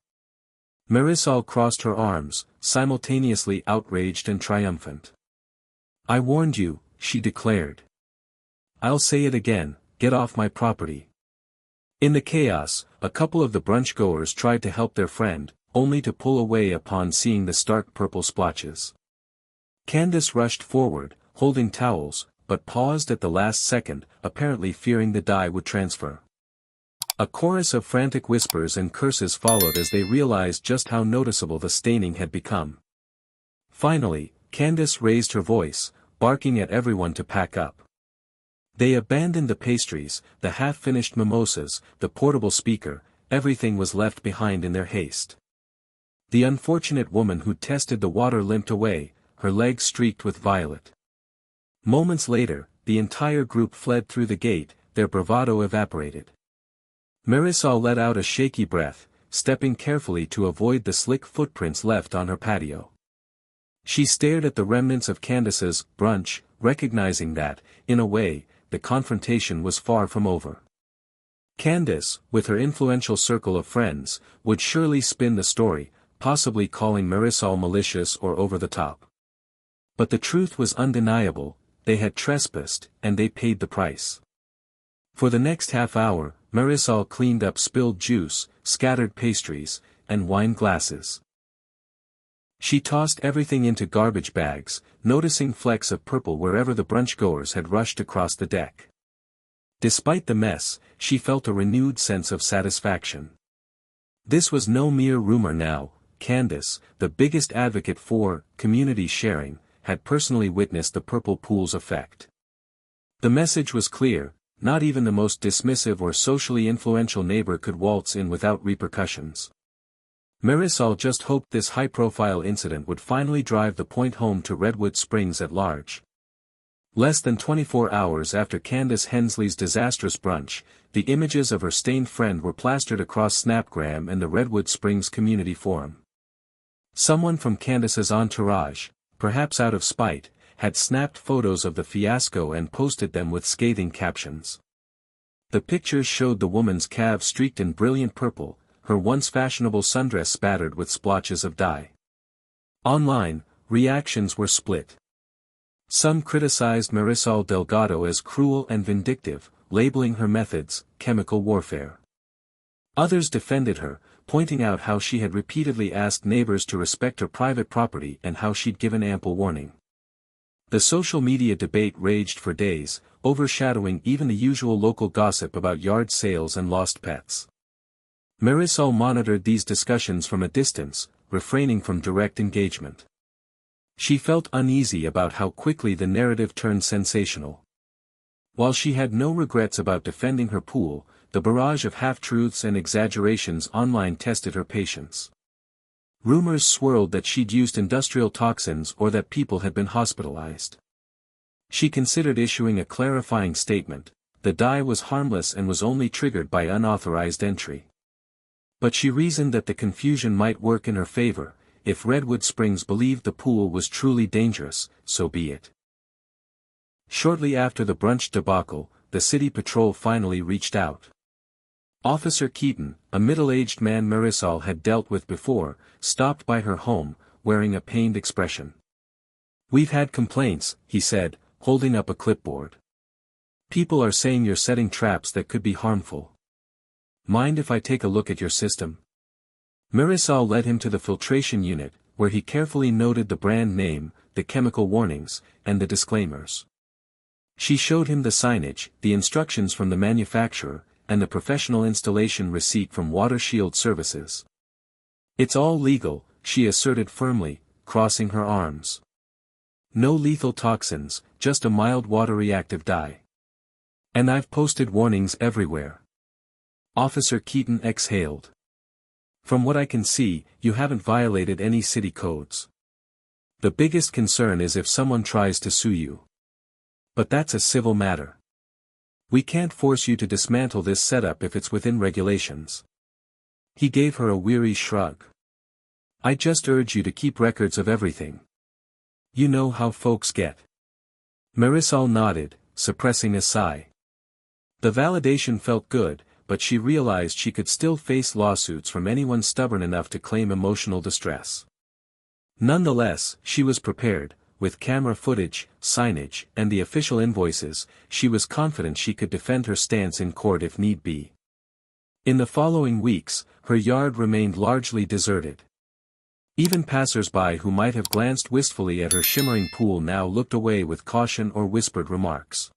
Marisol crossed her arms, simultaneously outraged and triumphant. "I warned you," she declared. "I'll say it again, get off my property." In the chaos, a couple of the brunch-goers tried to help their friend, only to pull away upon seeing the stark purple splotches. Candace rushed forward, holding towels, but paused at the last second, apparently fearing the dye would transfer. A chorus of frantic whispers and curses followed as they realized just how noticeable the staining had become. Finally, Candace raised her voice, barking at everyone to pack up. They abandoned the pastries, the half-finished mimosas, the portable speaker, everything was left behind in their haste. The unfortunate woman who tested the water limped away, her legs streaked with violet. Moments later, the entire group fled through the gate, their bravado evaporated. Marisol let out a shaky breath, stepping carefully to avoid the slick footprints left on her patio. She stared at the remnants of Candace's brunch, recognizing that, in a way, the confrontation was far from over. Candace, with her influential circle of friends, would surely spin the story, possibly calling Marisol malicious or over the top. But the truth was undeniable, they had trespassed, and they paid the price. For the next half hour, Marisol cleaned up spilled juice, scattered pastries, and wine glasses. She tossed everything into garbage bags, noticing flecks of purple wherever the brunchgoers had rushed across the deck. Despite the mess, she felt a renewed sense of satisfaction. This was no mere rumor now. Candace, the biggest advocate for community sharing, had personally witnessed the purple pool's effect. The message was clear, not even the most dismissive or socially influential neighbor could waltz in without repercussions. Marisol just hoped this high-profile incident would finally drive the point home to Redwood Springs at large. Less than 24 hours after Candace Hensley's disastrous brunch, the images of her stained friend were plastered across Snapgram and the Redwood Springs Community Forum. Someone from Candace's entourage, perhaps out of spite, had snapped photos of the fiasco and posted them with scathing captions. The pictures showed the woman's calves streaked in brilliant purple, her once fashionable sundress spattered with splotches of dye. Online, reactions were split. Some criticized Marisol Delgado as cruel and vindictive, labeling her methods chemical warfare. Others defended her, pointing out how she had repeatedly asked neighbors to respect her private property and how she'd given ample warning. The social media debate raged for days, overshadowing even the usual local gossip about yard sales and lost pets. Marisol monitored these discussions from a distance, refraining from direct engagement. She felt uneasy about how quickly the narrative turned sensational. While she had no regrets about defending her pool, the barrage of half-truths and exaggerations online tested her patience. Rumors swirled that she'd used industrial toxins or that people had been hospitalized. She considered issuing a clarifying statement: the dye was harmless and was only triggered by unauthorized entry. But she reasoned that the confusion might work in her favor. If Redwood Springs believed the pool was truly dangerous, so be it. Shortly after the brunch debacle, the city patrol finally reached out. Officer Keaton, a middle-aged man Marisol had dealt with before, stopped by her home, wearing a pained expression. "We've had complaints," he said, holding up a clipboard. "People are saying you're setting traps that could be harmful. Mind if I take a look at your system?" Marisol led him to the filtration unit, where he carefully noted the brand name, the chemical warnings, and the disclaimers. She showed him the signage, the instructions from the manufacturer, and the professional installation receipt from Water Shield Services. "It's all legal," she asserted firmly, crossing her arms. "No lethal toxins, just a mild water-reactive dye. And I've posted warnings everywhere." Officer Keaton exhaled. From what I can see, you haven't violated any city codes. The biggest concern is if someone tries to sue you. But that's a civil matter. We can't force you to dismantle this setup if it's within regulations." He gave her a weary shrug. "I just urge you to keep records of everything. You know how folks get." Marisol nodded, suppressing a sigh. The validation felt good, but she realized she could still face lawsuits from anyone stubborn enough to claim emotional distress. Nonetheless, she was prepared. With camera footage, signage, and the official invoices, she was confident she could defend her stance in court if need be. In the following weeks, her yard remained largely deserted. Even passers-by who might have glanced wistfully at her shimmering pool now looked away with caution or whispered remarks.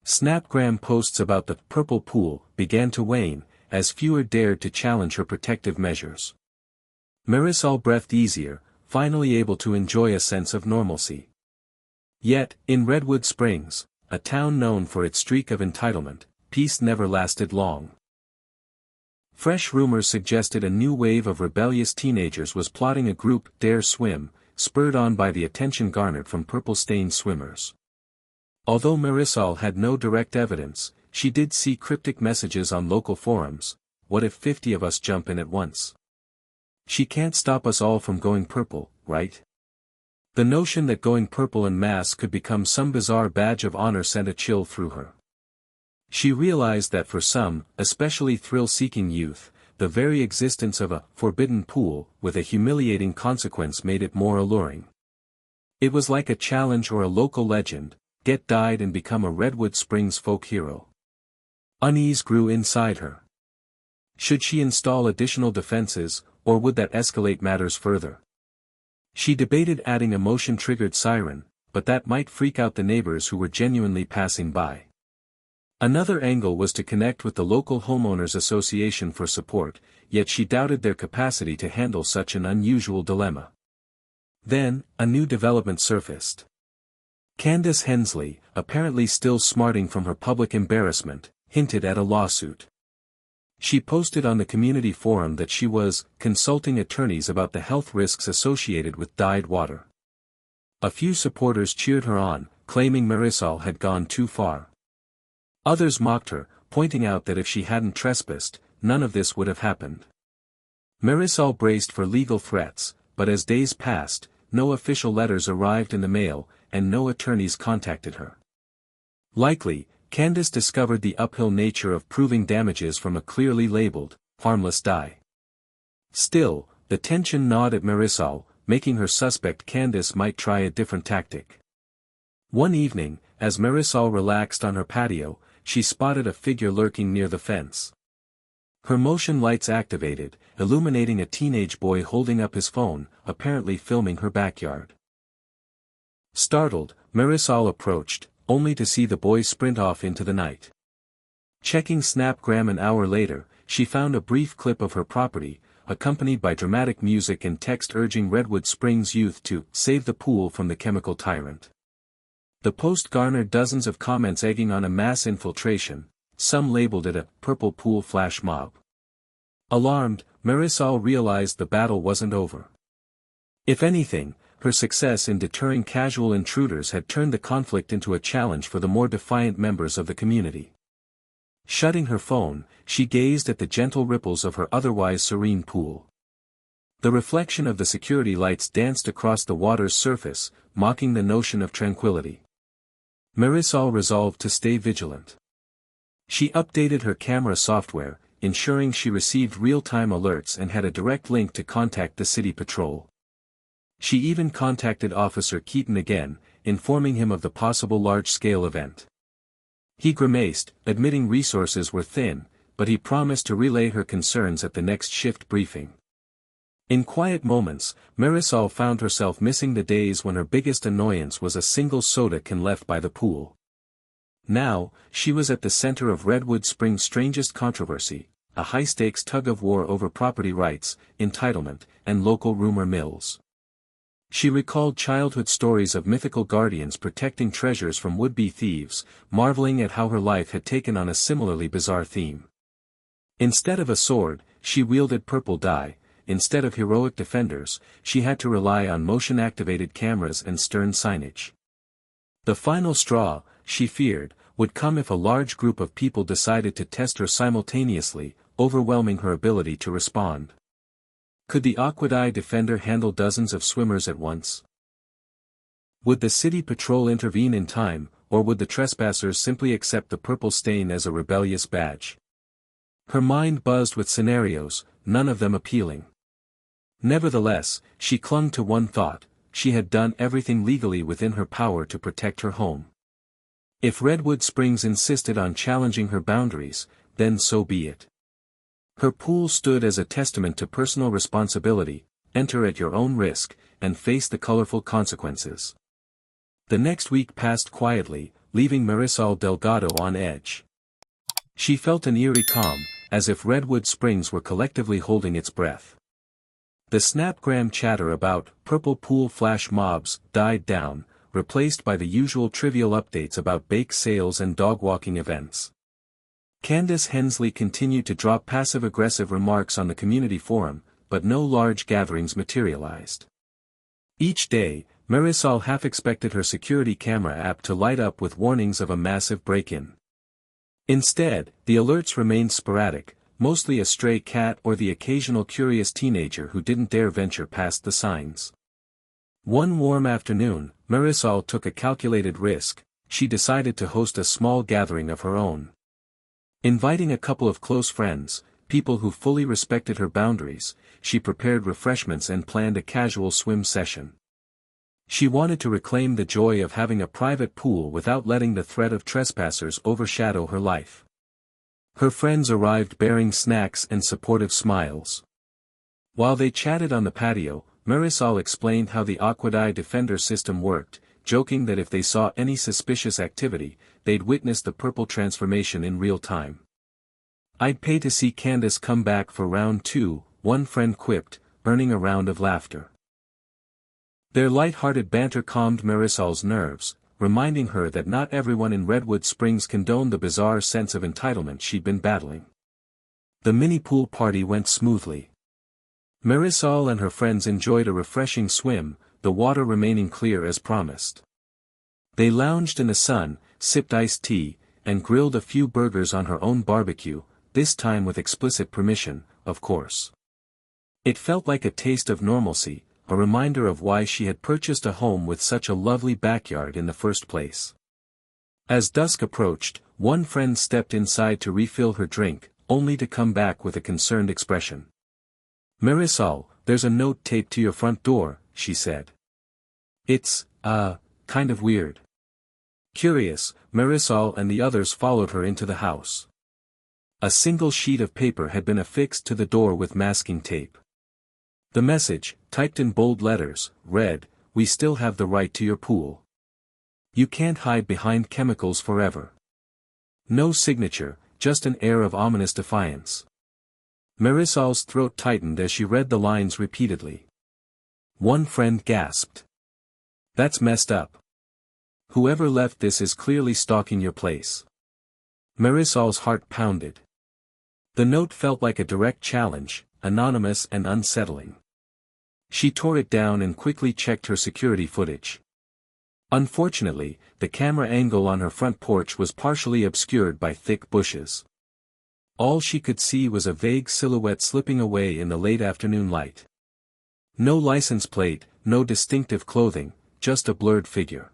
Snapgram posts about the purple pool began to wane, as fewer dared to challenge her protective measures. Marisol breathed easier, finally able to enjoy a sense of normalcy. Yet, in Redwood Springs, a town known for its streak of entitlement, peace never lasted long. Fresh rumors suggested a new wave of rebellious teenagers was plotting a group dare swim, spurred on by the attention garnered from purple-stained swimmers. Although Marisol had no direct evidence, she did see cryptic messages on local forums. "What if 50 of us jump in at once? She can't stop us all from going purple, right?" The notion that going purple en masse could become some bizarre badge of honor sent a chill through her. She realized that for some, especially thrill-seeking youth, the very existence of a forbidden pool with a humiliating consequence made it more alluring. It was like a challenge or a local legend: get dyed and become a Redwood Springs folk hero. Unease grew inside her. Should she install additional defenses, or would that escalate matters further? She debated adding a motion-triggered siren, but that might freak out the neighbors who were genuinely passing by. Another angle was to connect with the local homeowners association for support, yet she doubted their capacity to handle such an unusual dilemma. Then, a new development surfaced. Candace Hensley, apparently still smarting from her public embarrassment, hinted at a lawsuit. She posted on the community forum that she was consulting attorneys about the health risks associated with dyed water. A few supporters cheered her on, claiming Marisol had gone too far. Others mocked her, pointing out that if she hadn't trespassed, none of this would have happened. Marisol braced for legal threats, but as days passed, no official letters arrived in the mail, and no attorneys contacted her. Likely, Candace discovered the uphill nature of proving damages from a clearly labeled, harmless dye. Still, the tension gnawed at Marisol, making her suspect Candace might try a different tactic. One evening, as Marisol relaxed on her patio, she spotted a figure lurking near the fence. Her motion lights activated, illuminating a teenage boy holding up his phone, apparently filming her backyard. Startled, Marisol approached, only to see the boy sprint off into the night. Checking Snapgram an hour later, she found a brief clip of her property, accompanied by dramatic music and text urging Redwood Springs youth to save the pool from the chemical tyrant. The post garnered dozens of comments egging on a mass infiltration. Some labeled it a purple pool flash mob. Alarmed, Marisol realized the battle wasn't over. If anything, her success in deterring casual intruders had turned the conflict into a challenge for the more defiant members of the community. Shutting her phone, she gazed at the gentle ripples of her otherwise serene pool. The reflection of the security lights danced across the water's surface, mocking the notion of tranquility. Marisol resolved to stay vigilant. She updated her camera software, ensuring she received real-time alerts and had a direct link to contact the city patrol. She even contacted Officer Keaton again, informing him of the possible large-scale event. He grimaced, admitting resources were thin, but he promised to relay her concerns at the next shift briefing. In quiet moments, Marisol found herself missing the days when her biggest annoyance was a single soda can left by the pool. Now, she was at the center of Redwood Springs' strangest controversy, a high-stakes tug-of-war over property rights, entitlement, and local rumor mills. She recalled childhood stories of mythical guardians protecting treasures from would-be thieves, marveling at how her life had taken on a similarly bizarre theme. Instead of a sword, she wielded purple dye. Instead of heroic defenders, she had to rely on motion-activated cameras and stern signage. The final straw, she feared, would come if a large group of people decided to test her simultaneously, overwhelming her ability to respond. Could the Aquadye defender handle dozens of swimmers at once? Would the city patrol intervene in time, or would the trespassers simply accept the purple stain as a rebellious badge? Her mind buzzed with scenarios, none of them appealing. Nevertheless, she clung to one thought: she had done everything legally within her power to protect her home. If Redwood Springs insisted on challenging her boundaries, then so be it. Her pool stood as a testament to personal responsibility: enter at your own risk, and face the colorful consequences. The next week passed quietly, leaving Marisol Delgado on edge. She felt an eerie calm, as if Redwood Springs were collectively holding its breath. The Snapgram chatter about purple pool flash mobs died down, replaced by the usual trivial updates about bake sales and dog-walking events. Candace Hensley continued to drop passive-aggressive remarks on the community forum, but no large gatherings materialized. Each day, Marisol half expected her security camera app to light up with warnings of a massive break-in. Instead, the alerts remained sporadic, mostly a stray cat or the occasional curious teenager who didn't dare venture past the signs. One warm afternoon, Marisol took a calculated risk. She decided to host a small gathering of her own. Inviting a couple of close friends, people who fully respected her boundaries, she prepared refreshments and planned a casual swim session. She wanted to reclaim the joy of having a private pool without letting the threat of trespassers overshadow her life. Her friends arrived bearing snacks and supportive smiles. While they chatted on the patio, Marisol explained how the Aquadye defender system worked, joking that if they saw any suspicious activity, they'd witness the purple transformation in real time. "I'd pay to see Candace come back for round 2, one friend quipped, earning a round of laughter. Their light-hearted banter calmed Marisol's nerves, reminding her that not everyone in Redwood Springs condoned the bizarre sense of entitlement she'd been battling. The mini-pool party went smoothly. Marisol and her friends enjoyed a refreshing swim, the water remaining clear as promised. They lounged in the sun, sipped iced tea, and grilled a few burgers on her own barbecue, this time with explicit permission, of course. It felt like a taste of normalcy, a reminder of why she had purchased a home with such a lovely backyard in the first place. As dusk approached, one friend stepped inside to refill her drink, only to come back with a concerned expression. "Marisol, there's a note taped to your front door," she said. "It's, kind of weird." Curious, Marisol and the others followed her into the house. A single sheet of paper had been affixed to the door with masking tape. The message, typed in bold letters, read, "We still have the right to your pool. You can't hide behind chemicals forever." No signature, just an air of ominous defiance. Marisol's throat tightened as she read the lines repeatedly. One friend gasped. "That's messed up. Whoever left this is clearly stalking your place." Marisol's heart pounded. The note felt like a direct challenge, anonymous and unsettling. She tore it down and quickly checked her security footage. Unfortunately, the camera angle on her front porch was partially obscured by thick bushes. All she could see was a vague silhouette slipping away in the late afternoon light. No license plate, no distinctive clothing, just a blurred figure.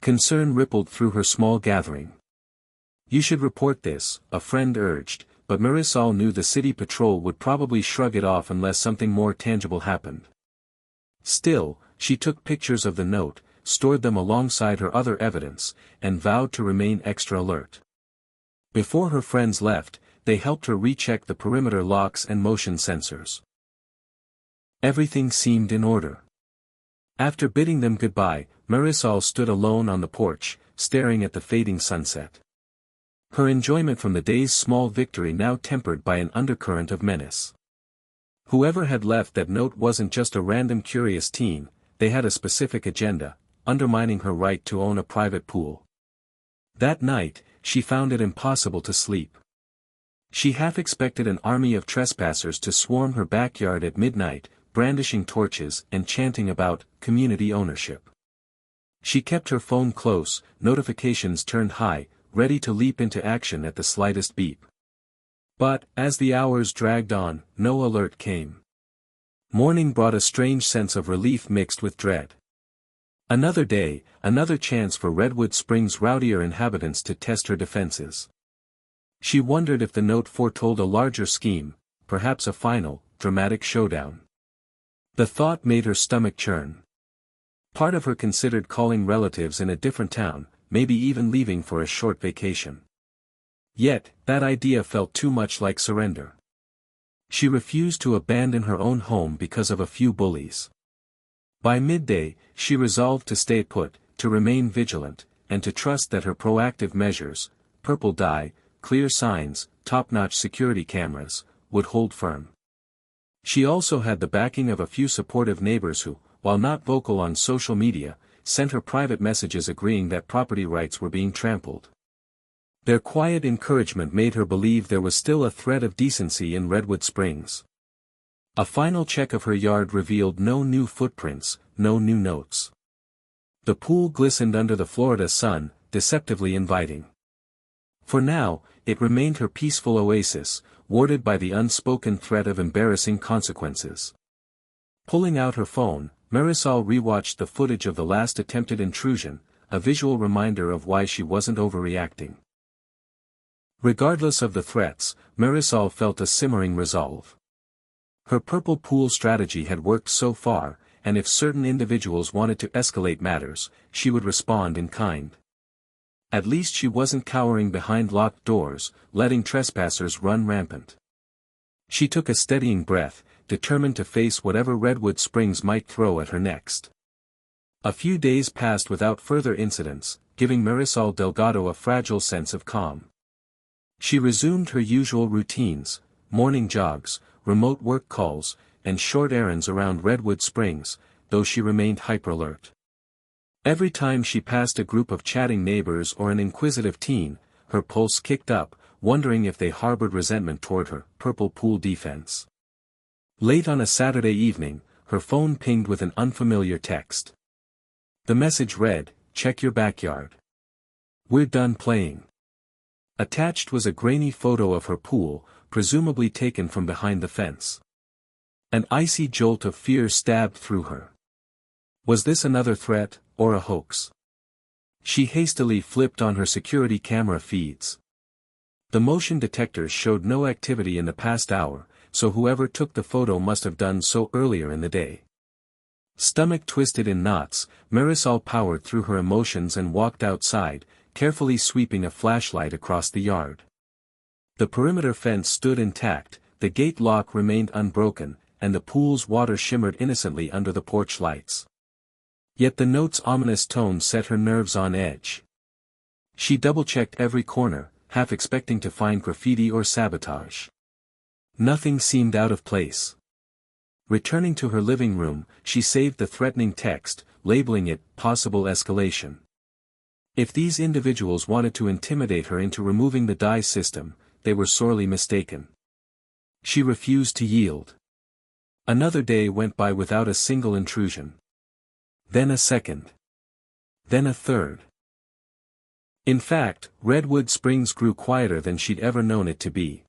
Concern rippled through her small gathering. "You should report this," a friend urged, but Marisol knew the city patrol would probably shrug it off unless something more tangible happened. Still, she took pictures of the note, stored them alongside her other evidence, and vowed to remain extra alert. Before her friends left, they helped her recheck the perimeter locks and motion sensors. Everything seemed in order. After bidding them goodbye, Marisol stood alone on the porch, staring at the fading sunset. Her enjoyment from the day's small victory now tempered by an undercurrent of menace. Whoever had left that note wasn't just a random curious teen, they had a specific agenda, undermining her right to own a private pool. That night, she found it impossible to sleep. She half expected an army of trespassers to swarm her backyard at midnight, brandishing torches and chanting about community ownership. She kept her phone close, notifications turned high, ready to leap into action at the slightest beep. But, as the hours dragged on, no alert came. Morning brought a strange sense of relief mixed with dread. Another day, another chance for Redwood Springs' rowdier inhabitants to test her defenses. She wondered if the note foretold a larger scheme, perhaps a final, dramatic showdown. The thought made her stomach churn. Part of her considered calling relatives in a different town, maybe even leaving for a short vacation. Yet, that idea felt too much like surrender. She refused to abandon her own home because of a few bullies. By midday, she resolved to stay put, to remain vigilant, and to trust that her proactive measures, purple dye, clear signs, top-notch security cameras, would hold firm. She also had the backing of a few supportive neighbors who, while not vocal on social media, sent her private messages agreeing that property rights were being trampled. Their quiet encouragement made her believe there was still a thread of decency in Redwood Springs. A final check of her yard revealed no new footprints, no new notes. The pool glistened under the Florida sun, deceptively inviting. For now, it remained her peaceful oasis, warded by the unspoken threat of embarrassing consequences. Pulling out her phone, Marisol rewatched the footage of the last attempted intrusion, a visual reminder of why she wasn't overreacting. Regardless of the threats, Marisol felt a simmering resolve. Her purple pool strategy had worked so far, and if certain individuals wanted to escalate matters, she would respond in kind. At least she wasn't cowering behind locked doors, letting trespassers run rampant. She took a steadying breath, determined to face whatever Redwood Springs might throw at her next. A few days passed without further incidents, giving Marisol Delgado a fragile sense of calm. She resumed her usual routines, morning jogs, remote work calls, and short errands around Redwood Springs, though she remained hyper-alert. Every time she passed a group of chatting neighbors or an inquisitive teen, her pulse kicked up, wondering if they harbored resentment toward her purple pool defense. Late on a Saturday evening, her phone pinged with an unfamiliar text. The message read, "Check your backyard. We're done playing." Attached was a grainy photo of her pool, presumably taken from behind the fence. An icy jolt of fear stabbed through her. Was this another threat, or a hoax? She hastily flipped on her security camera feeds. The motion detectors showed no activity in the past hour, so whoever took the photo must have done so earlier in the day. Stomach twisted in knots, Marisol powered through her emotions and walked outside, carefully sweeping a flashlight across the yard. The perimeter fence stood intact, the gate lock remained unbroken, and the pool's water shimmered innocently under the porch lights. Yet the note's ominous tone set her nerves on edge. She double-checked every corner, half expecting to find graffiti or sabotage. Nothing seemed out of place. Returning to her living room, she saved the threatening text, labeling it "possible escalation." If these individuals wanted to intimidate her into removing the dye system, they were sorely mistaken. She refused to yield. Another day went by without a single intrusion. Then a second. Then a third. In fact, Redwood Springs grew quieter than she'd ever known it to be.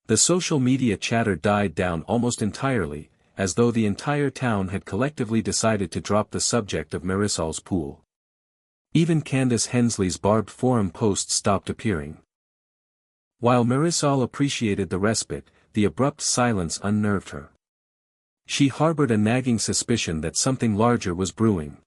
The social media chatter died down almost entirely, as though the entire town had collectively decided to drop the subject of Marisol's pool. Even Candace Hensley's barbed forum posts stopped appearing. While Marisol appreciated the respite, the abrupt silence unnerved her. She harbored a nagging suspicion that something larger was brewing.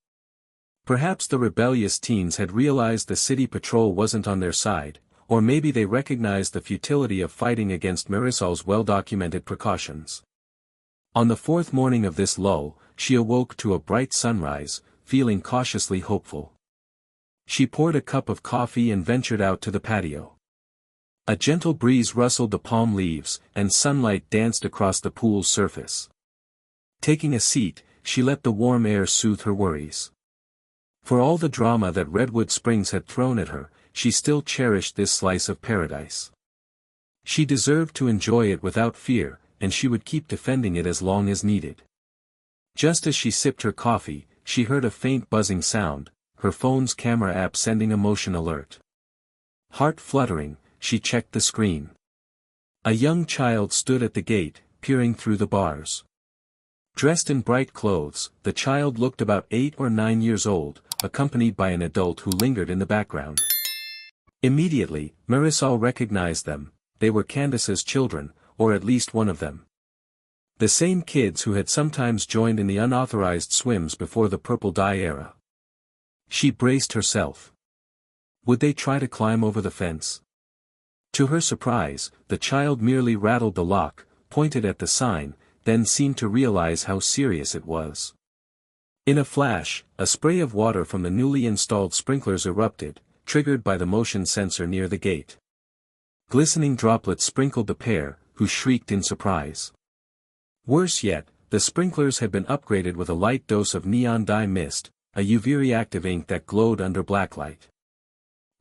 Perhaps the rebellious teens had realized the city patrol wasn't on their side, or maybe they recognized the futility of fighting against Marisol's well-documented precautions. On the fourth morning of this lull, she awoke to a bright sunrise, feeling cautiously hopeful. She poured a cup of coffee and ventured out to the patio. A gentle breeze rustled the palm leaves, and sunlight danced across the pool's surface. Taking a seat, she let the warm air soothe her worries. For all the drama that Redwood Springs had thrown at her, she still cherished this slice of paradise. She deserved to enjoy it without fear, and she would keep defending it as long as needed. Just as she sipped her coffee, she heard a faint buzzing sound, her phone's camera app sending a motion alert. Heart fluttering, she checked the screen. A young child stood at the gate, peering through the bars. Dressed in bright clothes, the child looked about 8 or 9 years old, accompanied by an adult who lingered in the background. Immediately, Marisol recognized them. They were Candace's children, or at least one of them. The same kids who had sometimes joined in the unauthorized swims before the purple dye era. She braced herself. Would they try to climb over the fence? To her surprise, the child merely rattled the lock, pointed at the sign, then seemed to realize how serious it was. In a flash, a spray of water from the newly installed sprinklers erupted, triggered by the motion sensor near the gate. Glistening droplets sprinkled the pair, who shrieked in surprise. Worse yet, the sprinklers had been upgraded with a light dose of neon dye mist, a UV-reactive ink that glowed under blacklight.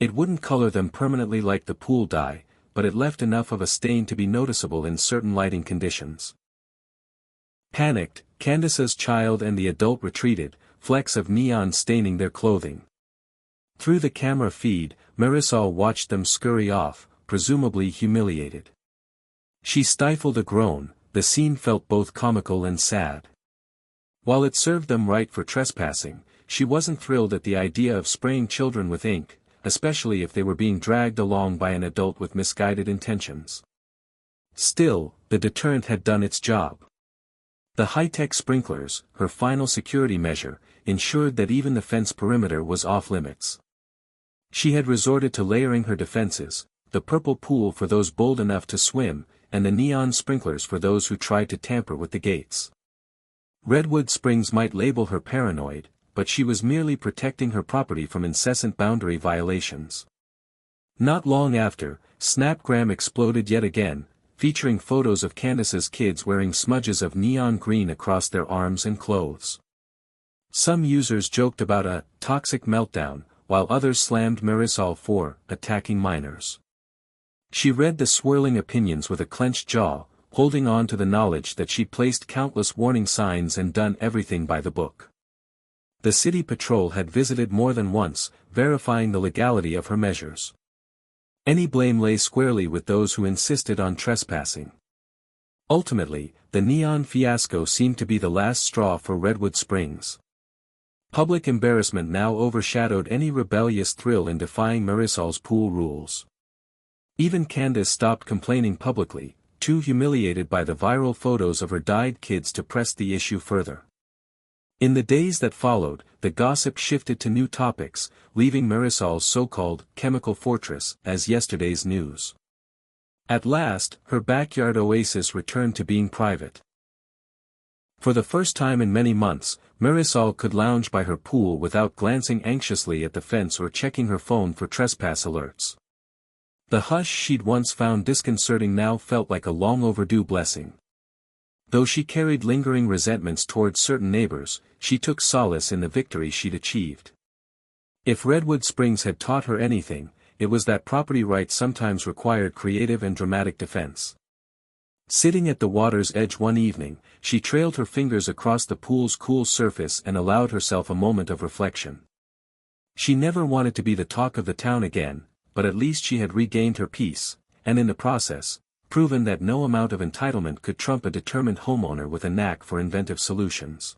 It wouldn't color them permanently like the pool dye, but it left enough of a stain to be noticeable in certain lighting conditions. Panicked, Candace's child and the adult retreated, flecks of neon staining their clothing. Through the camera feed, Marisol watched them scurry off, presumably humiliated. She stifled a groan. The scene felt both comical and sad. While it served them right for trespassing, she wasn't thrilled at the idea of spraying children with ink, especially if they were being dragged along by an adult with misguided intentions. Still, the deterrent had done its job. The high-tech sprinklers, her final security measure, ensured that even the fence perimeter was off-limits. She had resorted to layering her defenses, the purple pool for those bold enough to swim, and the neon sprinklers for those who tried to tamper with the gates. Redwood Springs might label her paranoid, but she was merely protecting her property from incessant boundary violations. Not long after, Snapgram exploded yet again, featuring photos of Candace's kids wearing smudges of neon green across their arms and clothes. Some users joked about a toxic meltdown, while others slammed Marisol for attacking minors. She read the swirling opinions with a clenched jaw, holding on to the knowledge that she placed countless warning signs and done everything by the book. The city patrol had visited more than once, verifying the legality of her measures. Any blame lay squarely with those who insisted on trespassing. Ultimately, the neon fiasco seemed to be the last straw for Redwood Springs. Public embarrassment now overshadowed any rebellious thrill in defying Marisol's pool rules. Even Candace stopped complaining publicly, too humiliated by the viral photos of her dyed kids to press the issue further. In the days that followed, the gossip shifted to new topics, leaving Marisol's so-called chemical fortress as yesterday's news. At last, her backyard oasis returned to being private. For the first time in many months, Marisol could lounge by her pool without glancing anxiously at the fence or checking her phone for trespass alerts. The hush she'd once found disconcerting now felt like a long-overdue blessing. Though she carried lingering resentments towards certain neighbors, she took solace in the victory she'd achieved. If Redwood Springs had taught her anything, it was that property rights sometimes required creative and dramatic defense. Sitting at the water's edge one evening, she trailed her fingers across the pool's cool surface and allowed herself a moment of reflection. She never wanted to be the talk of the town again, but at least she had regained her peace, and in the process, proven that no amount of entitlement could trump a determined homeowner with a knack for inventive solutions.